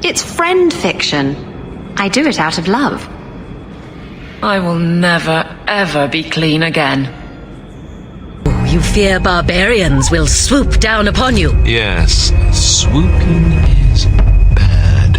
It's friend fiction. I do it out of love. I will never, ever be clean again. You fear barbarians will swoop down upon you. Yes, swooping is bad.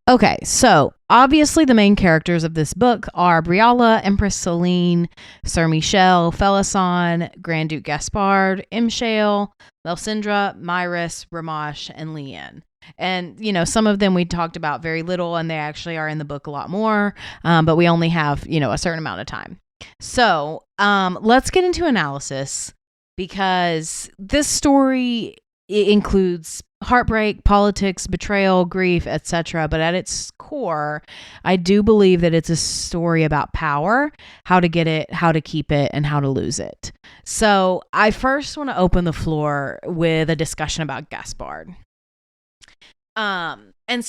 Okay, so obviously the main characters of this book are Briala, Empress Celine, Sir Michel, Felasan, Grand Duke Gaspard, Imshale, Melsindra, Myris, Ramash, and Leanne. And, you know, some of them we talked about very little, and they actually are in the book a lot more, but we only have, you know, a certain amount of time. So let's get into analysis, because this story includes heartbreak, politics, betrayal, grief, etc. But at its core, I do believe that it's a story about power, how to get it, how to keep it, and how to lose it. So I first want to open the floor with a discussion about Gaspard. And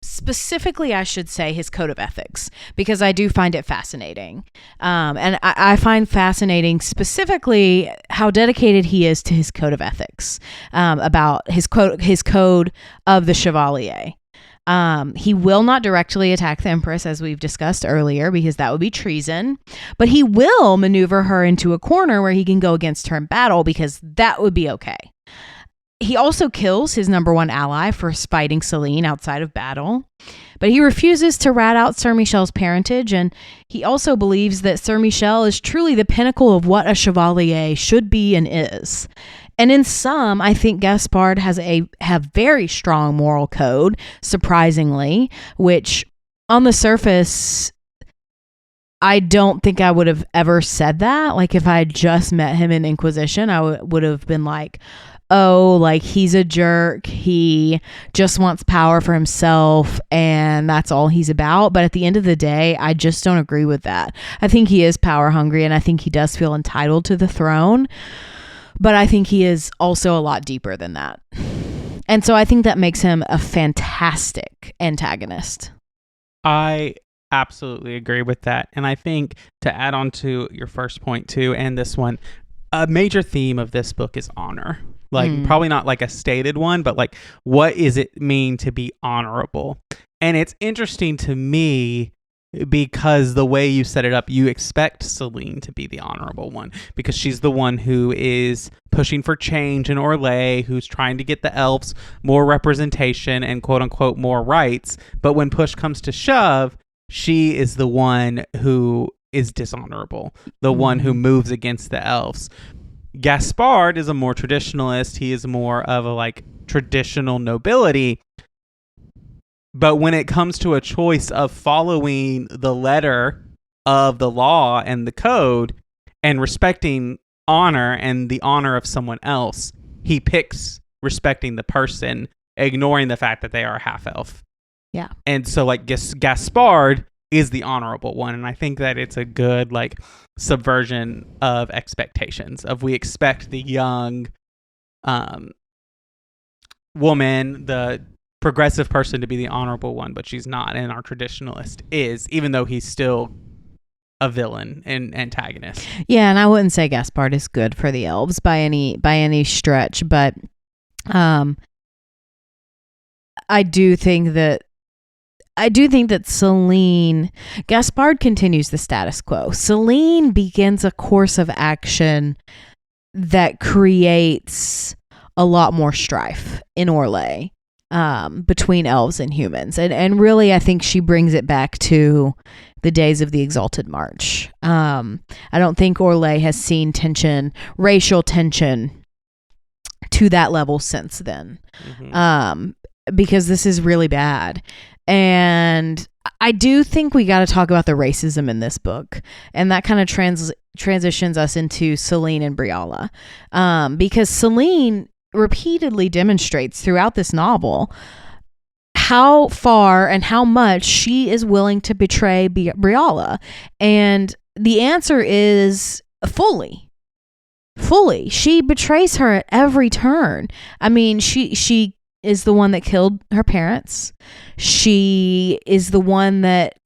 specifically, I should say his code of ethics, because I do find it fascinating. And I find fascinating specifically how dedicated he is to his code of ethics, about his code of the Chevalier. He will not directly attack the Empress, as we've discussed earlier, because that would be treason, but he will maneuver her into a corner where he can go against her in battle, because that would be okay. He also kills his number one ally for fighting Celine outside of battle, but he refuses to rat out Sir Michel's parentage, and he also believes that Sir Michel is truly the pinnacle of what a chevalier should be and is. And in sum, I think Gaspard have very strong moral code, surprisingly, which on the surface, I don't think I would have ever said that. Like, if I had just met him in Inquisition, I would have been like, oh, like, he's a jerk, he just wants power for himself, and that's all he's about. But at the end of the day, I just don't agree with that. I think he is power hungry, and I think he does feel entitled to the throne, but I think he is also a lot deeper than that. And so I think that makes him a fantastic antagonist. I absolutely agree with that. And I think, to add on to your first point too, and this one, a major theme of this book is honor. Like, probably not like a stated one, but like, what does it mean to be honorable? And it's interesting to me because the way you set it up, you expect Celine to be the honorable one, because she's the one who is pushing for change in Orlais, who's trying to get the elves more representation and quote unquote more rights. But when push comes to shove, she is the one who is dishonorable, the one who moves against the elves. Gaspard is a more traditionalist. He is more of a like traditional nobility. But when it comes to a choice of following the letter of the law and the code and respecting honor and the honor of someone else, he picks respecting the person, ignoring the fact that they are half elf. Yeah. And so like Gaspard is the honorable one, and I think that it's a good like subversion of expectations. Of we expect the young woman, the progressive person, to be the honorable one, but she's not, and our traditionalist is, even though he's still a villain and antagonist. Yeah, and I wouldn't say Gaspard is good for the elves by any stretch, but I do think that Selene, Gaspard continues the status quo. Selene begins a course of action that creates a lot more strife in Orlais, between elves and humans. And really, I think she brings it back to the days of the Exalted March. I don't think Orlais has seen racial tension to that level since then. Because this is really bad. And I do think we got to talk about the racism in this book. And that kind of transitions us into Selene and Briala. Because Selene repeatedly demonstrates throughout this novel how far and how much she is willing to betray Briala. And the answer is fully. She betrays her at every turn. I mean, she is the one that killed her parents. She is the one that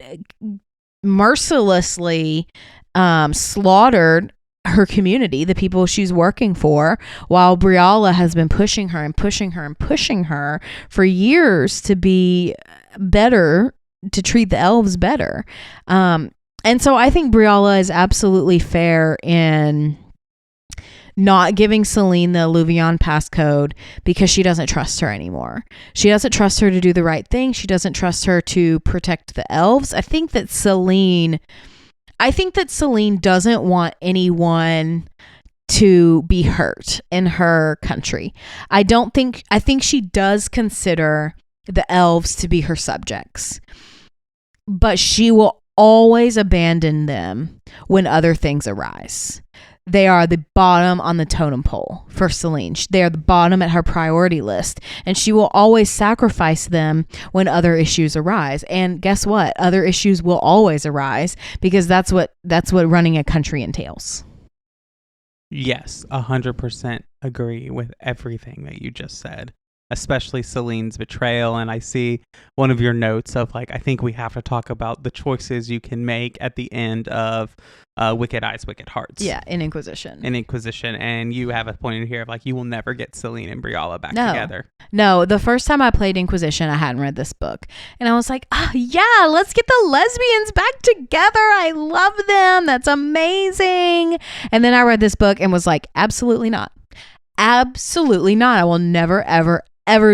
mercilessly slaughtered her community, the people she's working for, while Briala has been pushing her for years to be better, to treat the elves better. And so I think Briala is absolutely fair in not giving Selene the Alluvion passcode because she doesn't trust her anymore. She doesn't trust her to do the right thing. She doesn't trust her to protect the elves. I think that Selene doesn't want anyone to be hurt in her country. I think she does consider the elves to be her subjects, but she will always abandon them when other things arise. They are the bottom on the totem pole for Selene. They are the bottom at her priority list, and she will always sacrifice them when other issues arise. And guess what? Other issues will always arise because that's what running a country entails. Yes, 100% agree with everything that you just said, especially Selene's betrayal. And I see one of your notes of I think we have to talk about the choices you can make at the end of Wicked Eyes, Wicked Hearts. Yeah, in Inquisition. And you have a point in here of you will never get Selene and Briala back together. No, the first time I played Inquisition, I hadn't read this book. And I was like, yeah, let's get the lesbians back together. I love them. That's amazing. And then I read this book and was like, absolutely not. Absolutely not. I will never, ever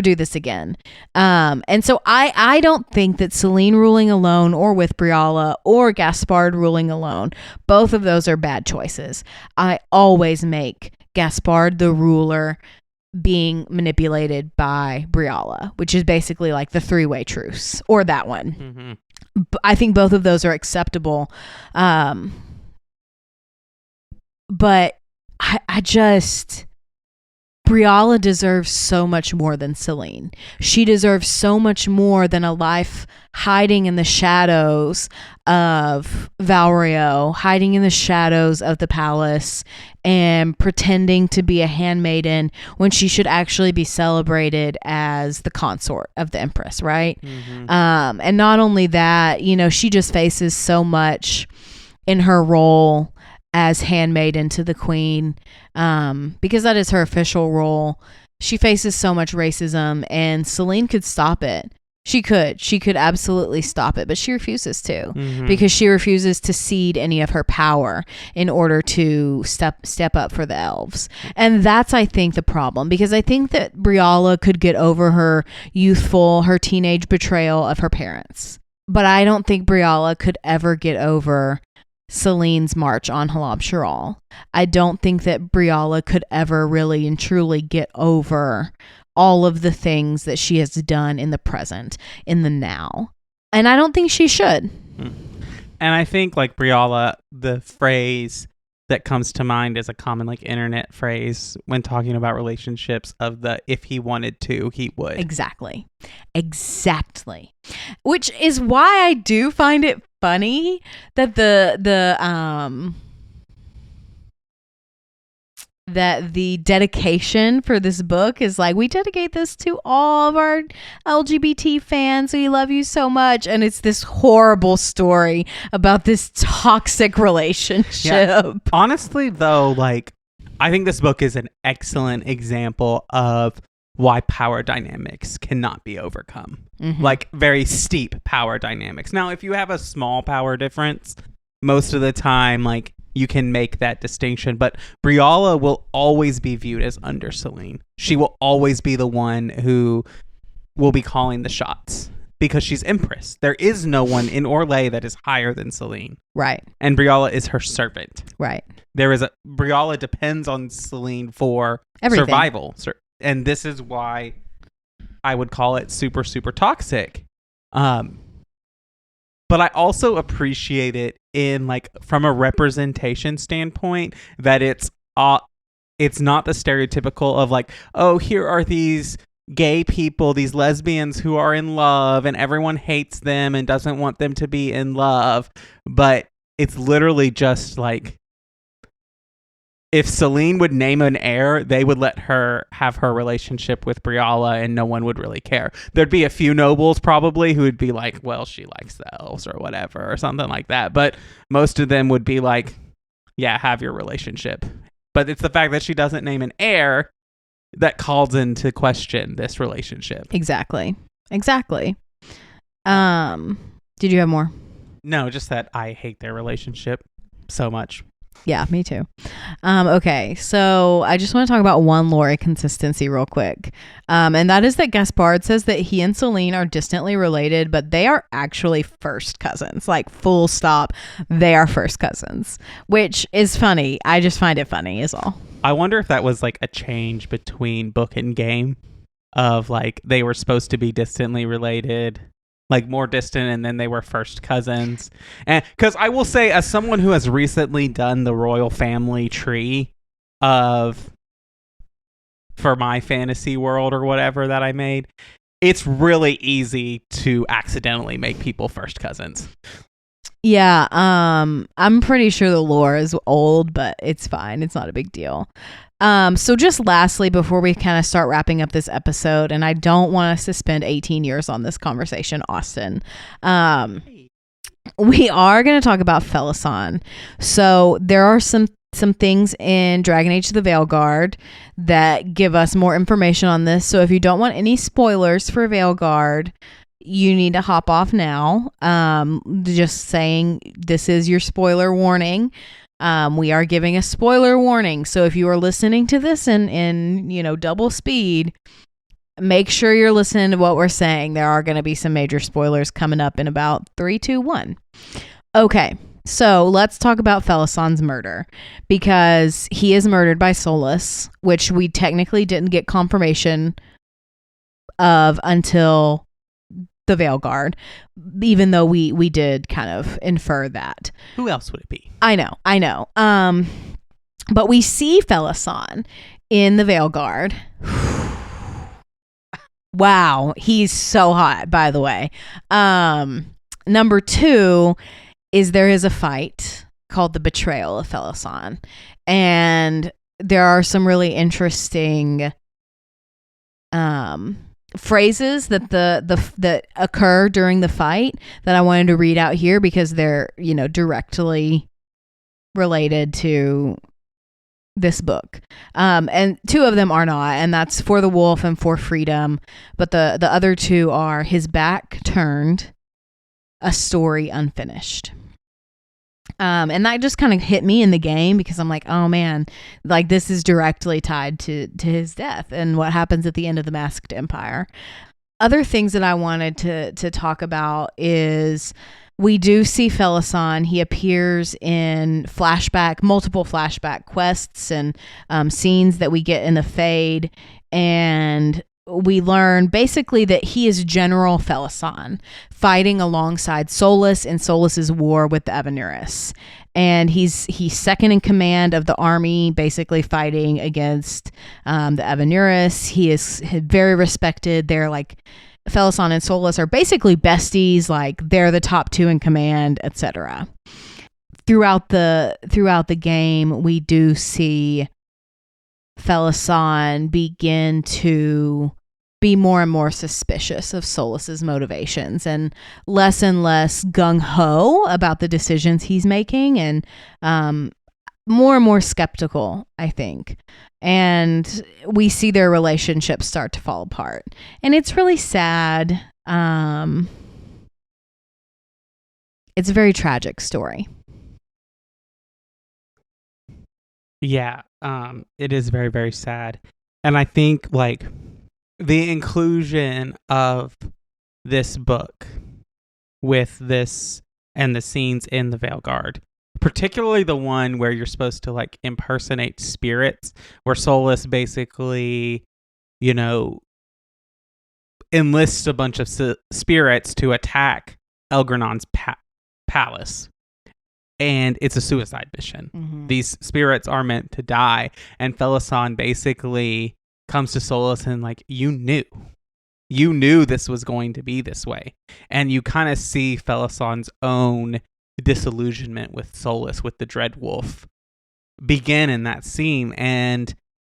do this again. And so I don't think that Selene ruling alone or with Briala or Gaspard ruling alone, both of those are bad choices. I always make Gaspard the ruler being manipulated by Briala, which is basically the three-way truce, or that one. Mm-hmm. I think both of those are acceptable. But I just... Briala deserves so much more than Selene. She deserves so much more than a life hiding in the shadows of Valrio, hiding in the shadows of the palace, and pretending to be a handmaiden when she should actually be celebrated as the consort of the Empress, right? Mm-hmm. And not only that, she just faces so much in her role as handmaiden to the queen, because that is her official role. She faces so much racism, and Selene could stop it. She could absolutely stop it, but she refuses to, because she refuses to cede any of her power in order to step up for the elves. And that's, I think, the problem, because I think that Briala could get over her teenage betrayal of her parents, but I don't think Briala could ever get over Selene's march on Halab Shiral. I don't think that Briala could ever really and truly get over all of the things that she has done in the present, in the now. And I don't think she should. And I think Briala, the phrase that comes to mind as a common internet phrase when talking about relationships of the if he wanted to, he would. Exactly. Which is why I do find it the that the dedication for this book is like, we dedicate this to all of our LGBT fans. We love you so much. And it's this horrible story about this toxic relationship. Yeah. Honestly, though, like, I think this book is an excellent example of why power dynamics cannot be overcome. Like, very steep power dynamics. Now, if you have a small power difference, most of the time, like, you can make that distinction, but Briala will always be viewed as under Selene. She will always be the one who will be calling the shots because she's Empress. There is no one in Orlais that is higher than Selene. Right. And Briala is her servant. Right. Briala depends on Selene for everything. Survival. And this is why I would call it super, super toxic. But I also appreciate it in, like, from a representation standpoint, that it's not the stereotypical of like, oh, here are these gay people, these lesbians who are in love and everyone hates them and doesn't want them to be in love. But it's literally just like, if Selene would name an heir, they would let her have her relationship with Briala and no one would really care. There'd be a few nobles probably who would be like, well, she likes the elves or whatever or something like that. But most of them would be like, yeah, have your relationship. But it's the fact that she doesn't name an heir that calls into question this relationship. Exactly. Did you have more? No, just that I hate their relationship so much. Yeah, me too. Okay, so I just want to talk about one lore inconsistency real quick. And that is that Gaspard says that he and Selene are distantly related, but they are actually first cousins. Like, full stop, they are first cousins, which is funny. I just find it funny is all. I wonder if that was like a change between book and game of like they were supposed to be distantly related, like more distant, and then they were first cousins. And because I will say, as someone who has recently done the royal family tree for my fantasy world or whatever that I made, it's really easy to accidentally make people first cousins. Yeah, I'm pretty sure the lore is old, but it's fine. It's not a big deal. So just lastly, before we kind of start wrapping up this episode, and I don't want us to spend 18 years on this conversation, Austin, we are going to talk about Felisan. So there are some things in Dragon Age: The Veilguard that give us more information on this. So if you don't want any spoilers for Veilguard, you need to hop off now. Just saying, this is your spoiler warning. We are giving a spoiler warning. So if you are listening to this in double speed, make sure you're listening to what we're saying. There are going to be some major spoilers coming up in about 3, 2, 1. Okay. So let's talk about Felisan's murder, because he is murdered by Solus, which we technically didn't get confirmation of until the Veilguard, even though we did kind of infer that. Who else would it be? I know. But we see Felisan in the Veilguard. Wow, he's so hot, by the way. Number 2 is there is a fight called the Betrayal of Felisan, and there are some really interesting phrases that occur during the fight that I wanted to read out here, because they're directly related to this book, and 2 of them are not, and that's For the Wolf and For Freedom, but the other 2 are His Back Turned, A Story Unfinished. And that just kind of hit me in the game, because I'm like, oh man, like this is directly tied to his death and what happens at the end of the Masked Empire. Other things that I wanted to talk about is we do see Felisan. He appears in multiple flashback quests and scenes that we get in the Fade, and we learn basically that he is General Felisan, fighting alongside Solus in Solus's war with the Avenurus. And he's second in command of the army, basically fighting against the Avenurus. He is very respected. They're like, Felisan and Solus are basically besties, like they're the top 2 in command, etc. Throughout the game, we do see Felasan begin to be more and more suspicious of Solus's motivations and less gung-ho about the decisions he's making, and more and more skeptical, I think. And we see their relationship start to fall apart. And it's really sad. It's a very tragic story. Yeah, it is very, very sad. And I think, like, the inclusion of this book with this and the scenes in the Veilguard, particularly the one where you're supposed to, like, impersonate spirits, where Solus basically, you know, enlists a bunch of spirits to attack Elgrenon's palace. And it's a suicide mission. Mm-hmm. These spirits are meant to die. And Felasan basically comes to Solus and, like, you knew this was going to be this way. And you kind of see Felasan's own disillusionment with Solus, with the Dread Wolf, begin in that scene. And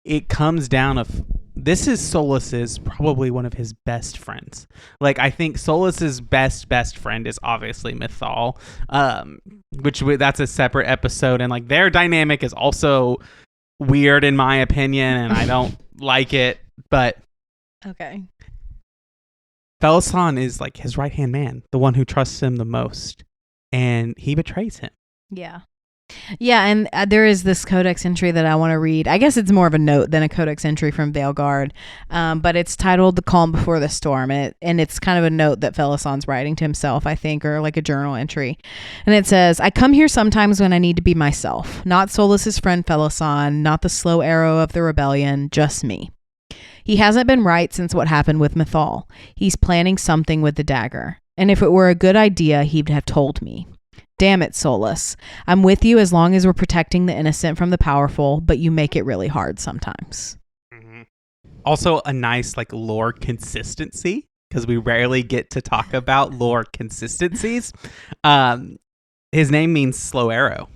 it comes down of, this is Solus's probably one of his best friends. Like, I think Solus's best friend is obviously Mythal, that's a separate episode, and, like, their dynamic is also weird in my opinion, and I don't like it. But okay, Felasan is, like, his right hand man, the one who trusts him the most, and he betrays him. Yeah, and there is this codex entry that I want to read. I guess it's more of a note than a codex entry from Veilguard, but it's titled "The Calm Before the Storm," and it's kind of a note that Felasan's writing to himself, I think, or like a journal entry. And it says, "I come here sometimes when I need to be myself, not Solus's friend Felasan, not the slow arrow of the rebellion, just me. He hasn't been right since what happened with Mythal. He's planning something with the dagger, and if it were a good idea, he'd have told me. Damn it, Solus. I'm with you as long as we're protecting the innocent from the powerful, but you make it really hard sometimes." Mm-hmm. Also, a nice, like, lore consistency, because we rarely get to talk about lore consistencies. His name means slow arrow,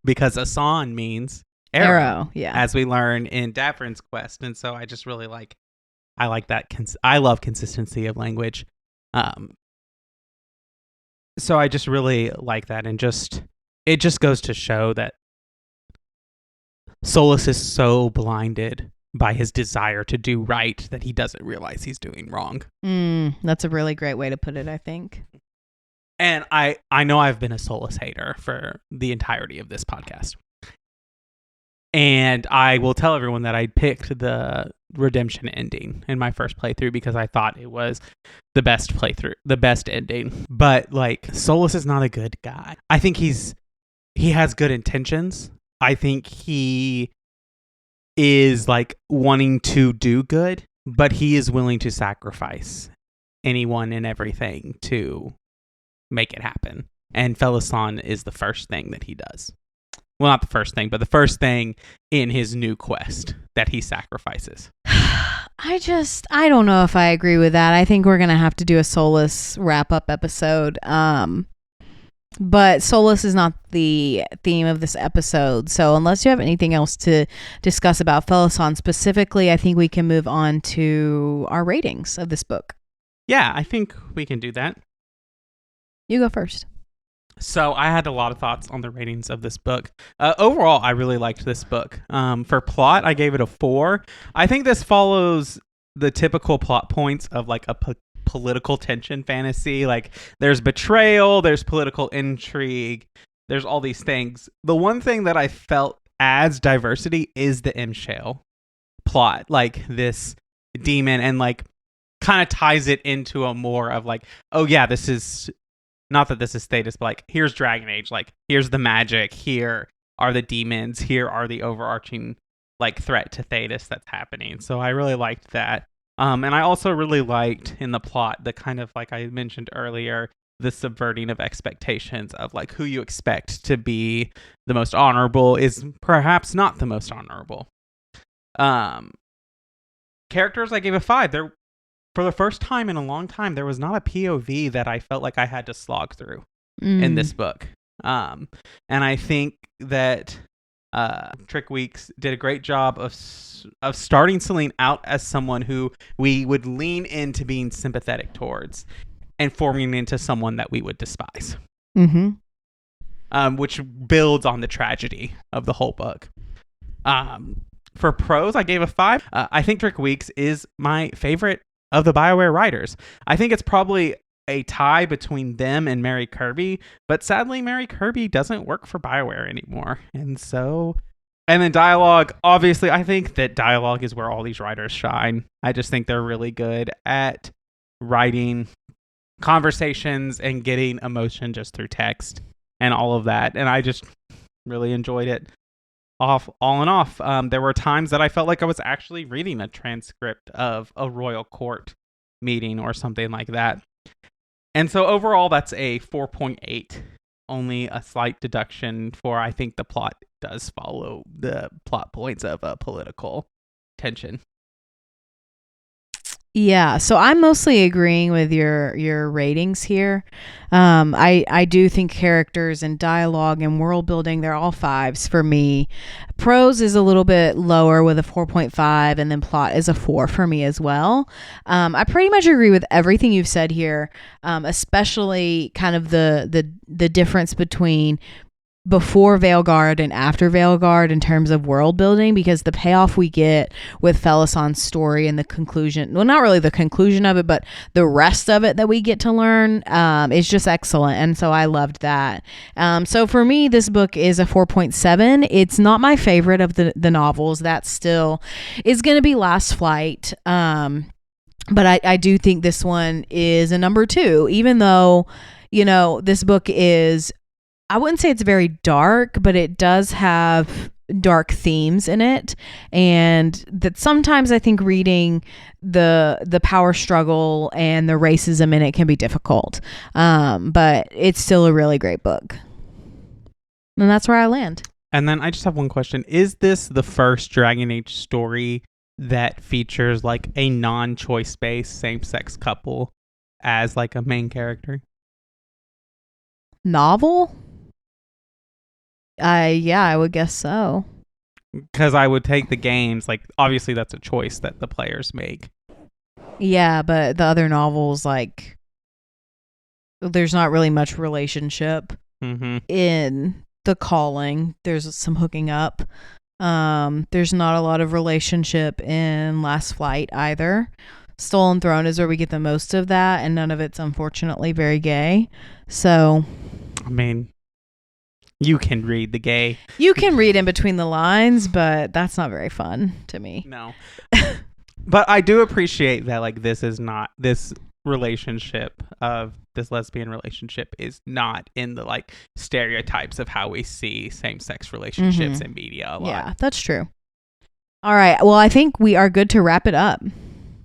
because Asan means arrow, yeah, as we learn in Davrin's quest. And so I just really I like that. I love consistency of language. So I just really like that, and it just goes to show that Solus is so blinded by his desire to do right that he doesn't realize he's doing wrong. That's a really great way to put it, I think. And I know I've been a Solus hater for the entirety of this podcast. And I will tell everyone that I picked the redemption ending in my first playthrough because I thought it was the best ending. But, like, Solus is not a good guy. I think he has good intentions. I think he is, like, wanting to do good, but he is willing to sacrifice anyone and everything to make it happen. And Felasan is the first thing that he does. Well, not the first thing, but the first thing in his new quest that he sacrifices. I don't know if I agree with that. I think we're going to have to do a Solus wrap-up episode. But Solus is not the theme of this episode. So unless you have anything else to discuss about Felasan specifically, I think we can move on to our ratings of this book. Yeah, I think we can do that. You go first. So I had a lot of thoughts on the ratings of this book. Overall, I really liked this book. For plot, I gave it a 4. I think this follows the typical plot points of, like, a political tension fantasy. Like, there's betrayal, there's political intrigue, there's all these things. The one thing that I felt adds diversity is the M-Shale plot. Like, this demon, and, like, kind of ties it into a more of, like, oh yeah, this is... Not that this is Thetis, but, like, here's Dragon Age. Like, here's the magic. Here are the demons. Here are the overarching, like, threat to Thetis that's happening. So I really liked that. And I also really liked in the plot the kind of, like I mentioned earlier, the subverting of expectations of, like, who you expect to be the most honorable is perhaps not the most honorable. Characters, I gave a 5. For the first time in a long time, there was not a POV that I felt like I had to slog through in this book. And I think that Trick Weeks did a great job of starting Celine out as someone who we would lean into being sympathetic towards and forming into someone that we would despise. Which builds on the tragedy of the whole book. For prose, I gave a 5. I think Trick Weeks is my favorite of the BioWare writers. I think it's probably a tie between them and Mary Kirby, but sadly Mary Kirby doesn't work for BioWare anymore. And then dialogue, obviously I think that dialogue is where all these writers shine. I just think they're really good at writing conversations and getting emotion just through text and all of that. And I just really enjoyed it all and off. There were times that I felt like I was actually reading a transcript of a royal court meeting or something like that. And so overall, that's a 4.8. Only a slight deduction for I think the plot does follow the plot points of political tension. Yeah, so I'm mostly agreeing with your ratings here. I do think characters and dialogue and world building, they're all 5s for me. Prose is a little bit lower with a 4.5, and then plot is a 4 for me as well. I pretty much agree with everything you've said here, especially kind of the difference between before Veilguard and after Veilguard in terms of world building, because the payoff we get with Felison's story and the conclusion, well, not really the conclusion of it, but the rest of it that we get to learn is just excellent. And so I loved that. So for me, this book is a 4.7. It's not my favorite of the novels. That still is going to be Last Flight. But I do think this one is a number 2, even though, this book is, I wouldn't say it's very dark, but it does have dark themes in it. And that sometimes I think reading the power struggle and the racism in it can be difficult. But it's still a really great book. And that's where I land. And then I just have one question. Is this the first Dragon Age story that features like a non-choice based same-sex couple as like a main character? Novel? Yeah, I would guess so. Because I would take the games, like, obviously that's a choice that the players make. Yeah, but the other novels, like, there's not really much relationship in The Calling. There's some hooking up. There's not a lot of relationship in Last Flight either. Stolen Throne is where we get the most of that, and none of it's unfortunately very gay. So, I mean, you can read the gay. You can read in between the lines, but that's not very fun to me. No. But I do appreciate that, like, this relationship of this lesbian relationship is not in the, like, stereotypes of how we see same-sex relationships in media a lot. Yeah, that's true. All right. Well, I think we are good to wrap it up.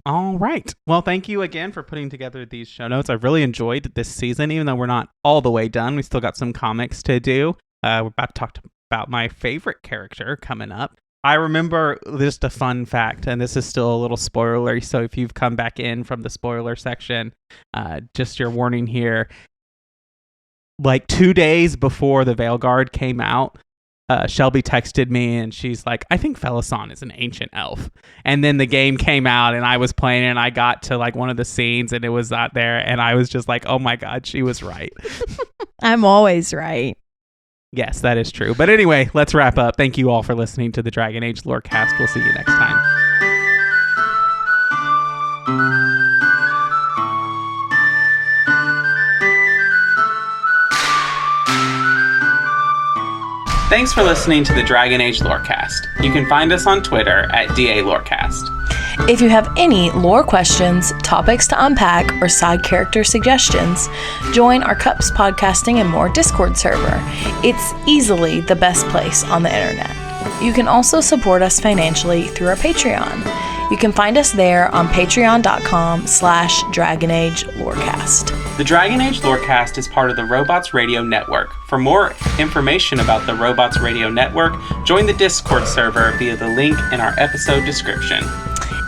All right. Well, thank you again for putting together these show notes. I've really enjoyed this season, even though we're not all the way done. We still got some comics to do. We're about to talk about my favorite character coming up. I remember just a fun fact, and this is still a little spoilery, so if you've come back in from the spoiler section, just your warning here. Like 2 days before the Veilguard came out, Shelby texted me and she's like, I think Felison is an ancient elf. And then the game came out and I was playing and I got to like one of the scenes and it was not there. And I was just like, oh my God, she was right. I'm always right. Yes, that is true. But anyway, let's wrap up. Thank you all for listening to the Dragon Age Lorecast. We'll see you next time. Thanks for listening to the Dragon Age Lorecast. You can find us on Twitter at DA Lorecast. If you have any lore questions, topics to unpack, or side character suggestions, join our Cups Podcasting and More Discord server. It's easily the best place on the internet. You can also support us financially through our Patreon. You can find us there on patreon.com/DragonAgeLorecast. The Dragon Age Lorecast is part of the Robots Radio Network. For more information about the Robots Radio Network, join the Discord server via the link in our episode description.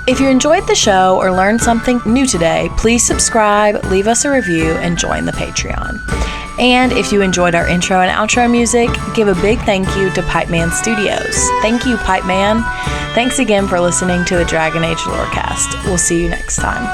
If you enjoyed the show or learned something new today, please subscribe, leave us a review, and join the Patreon. And if you enjoyed our intro and outro music, give a big thank you to Pipeman Studios. Thank you, Pipeman. Thanks again for listening to the Dragon Age Lorecast. We'll see you next time.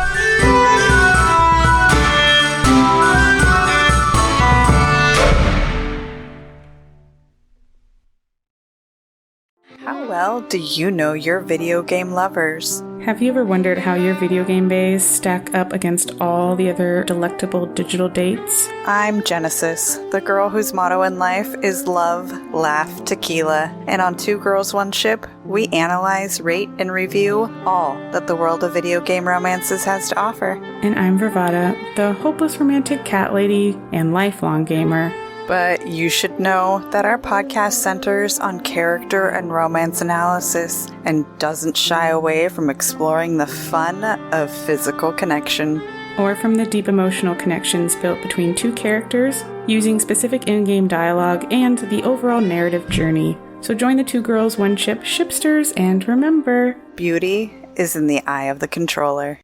How well do you know your video game lovers? Have you ever wondered how your video game bays stack up against all the other delectable digital dates? I'm Genesis, the girl whose motto in life is love, laugh, tequila. And on Two Girls, One Ship, we analyze, rate, and review all that the world of video game romances has to offer. And I'm Vervada, the hopeless romantic cat lady and lifelong gamer. But you should know that our podcast centers on character and romance analysis and doesn't shy away from exploring the fun of physical connection. Or from the deep emotional connections built between two characters, using specific in-game dialogue and the overall narrative journey. So join the Two Girls, One Ship shipsters, and remember, beauty is in the eye of the controller.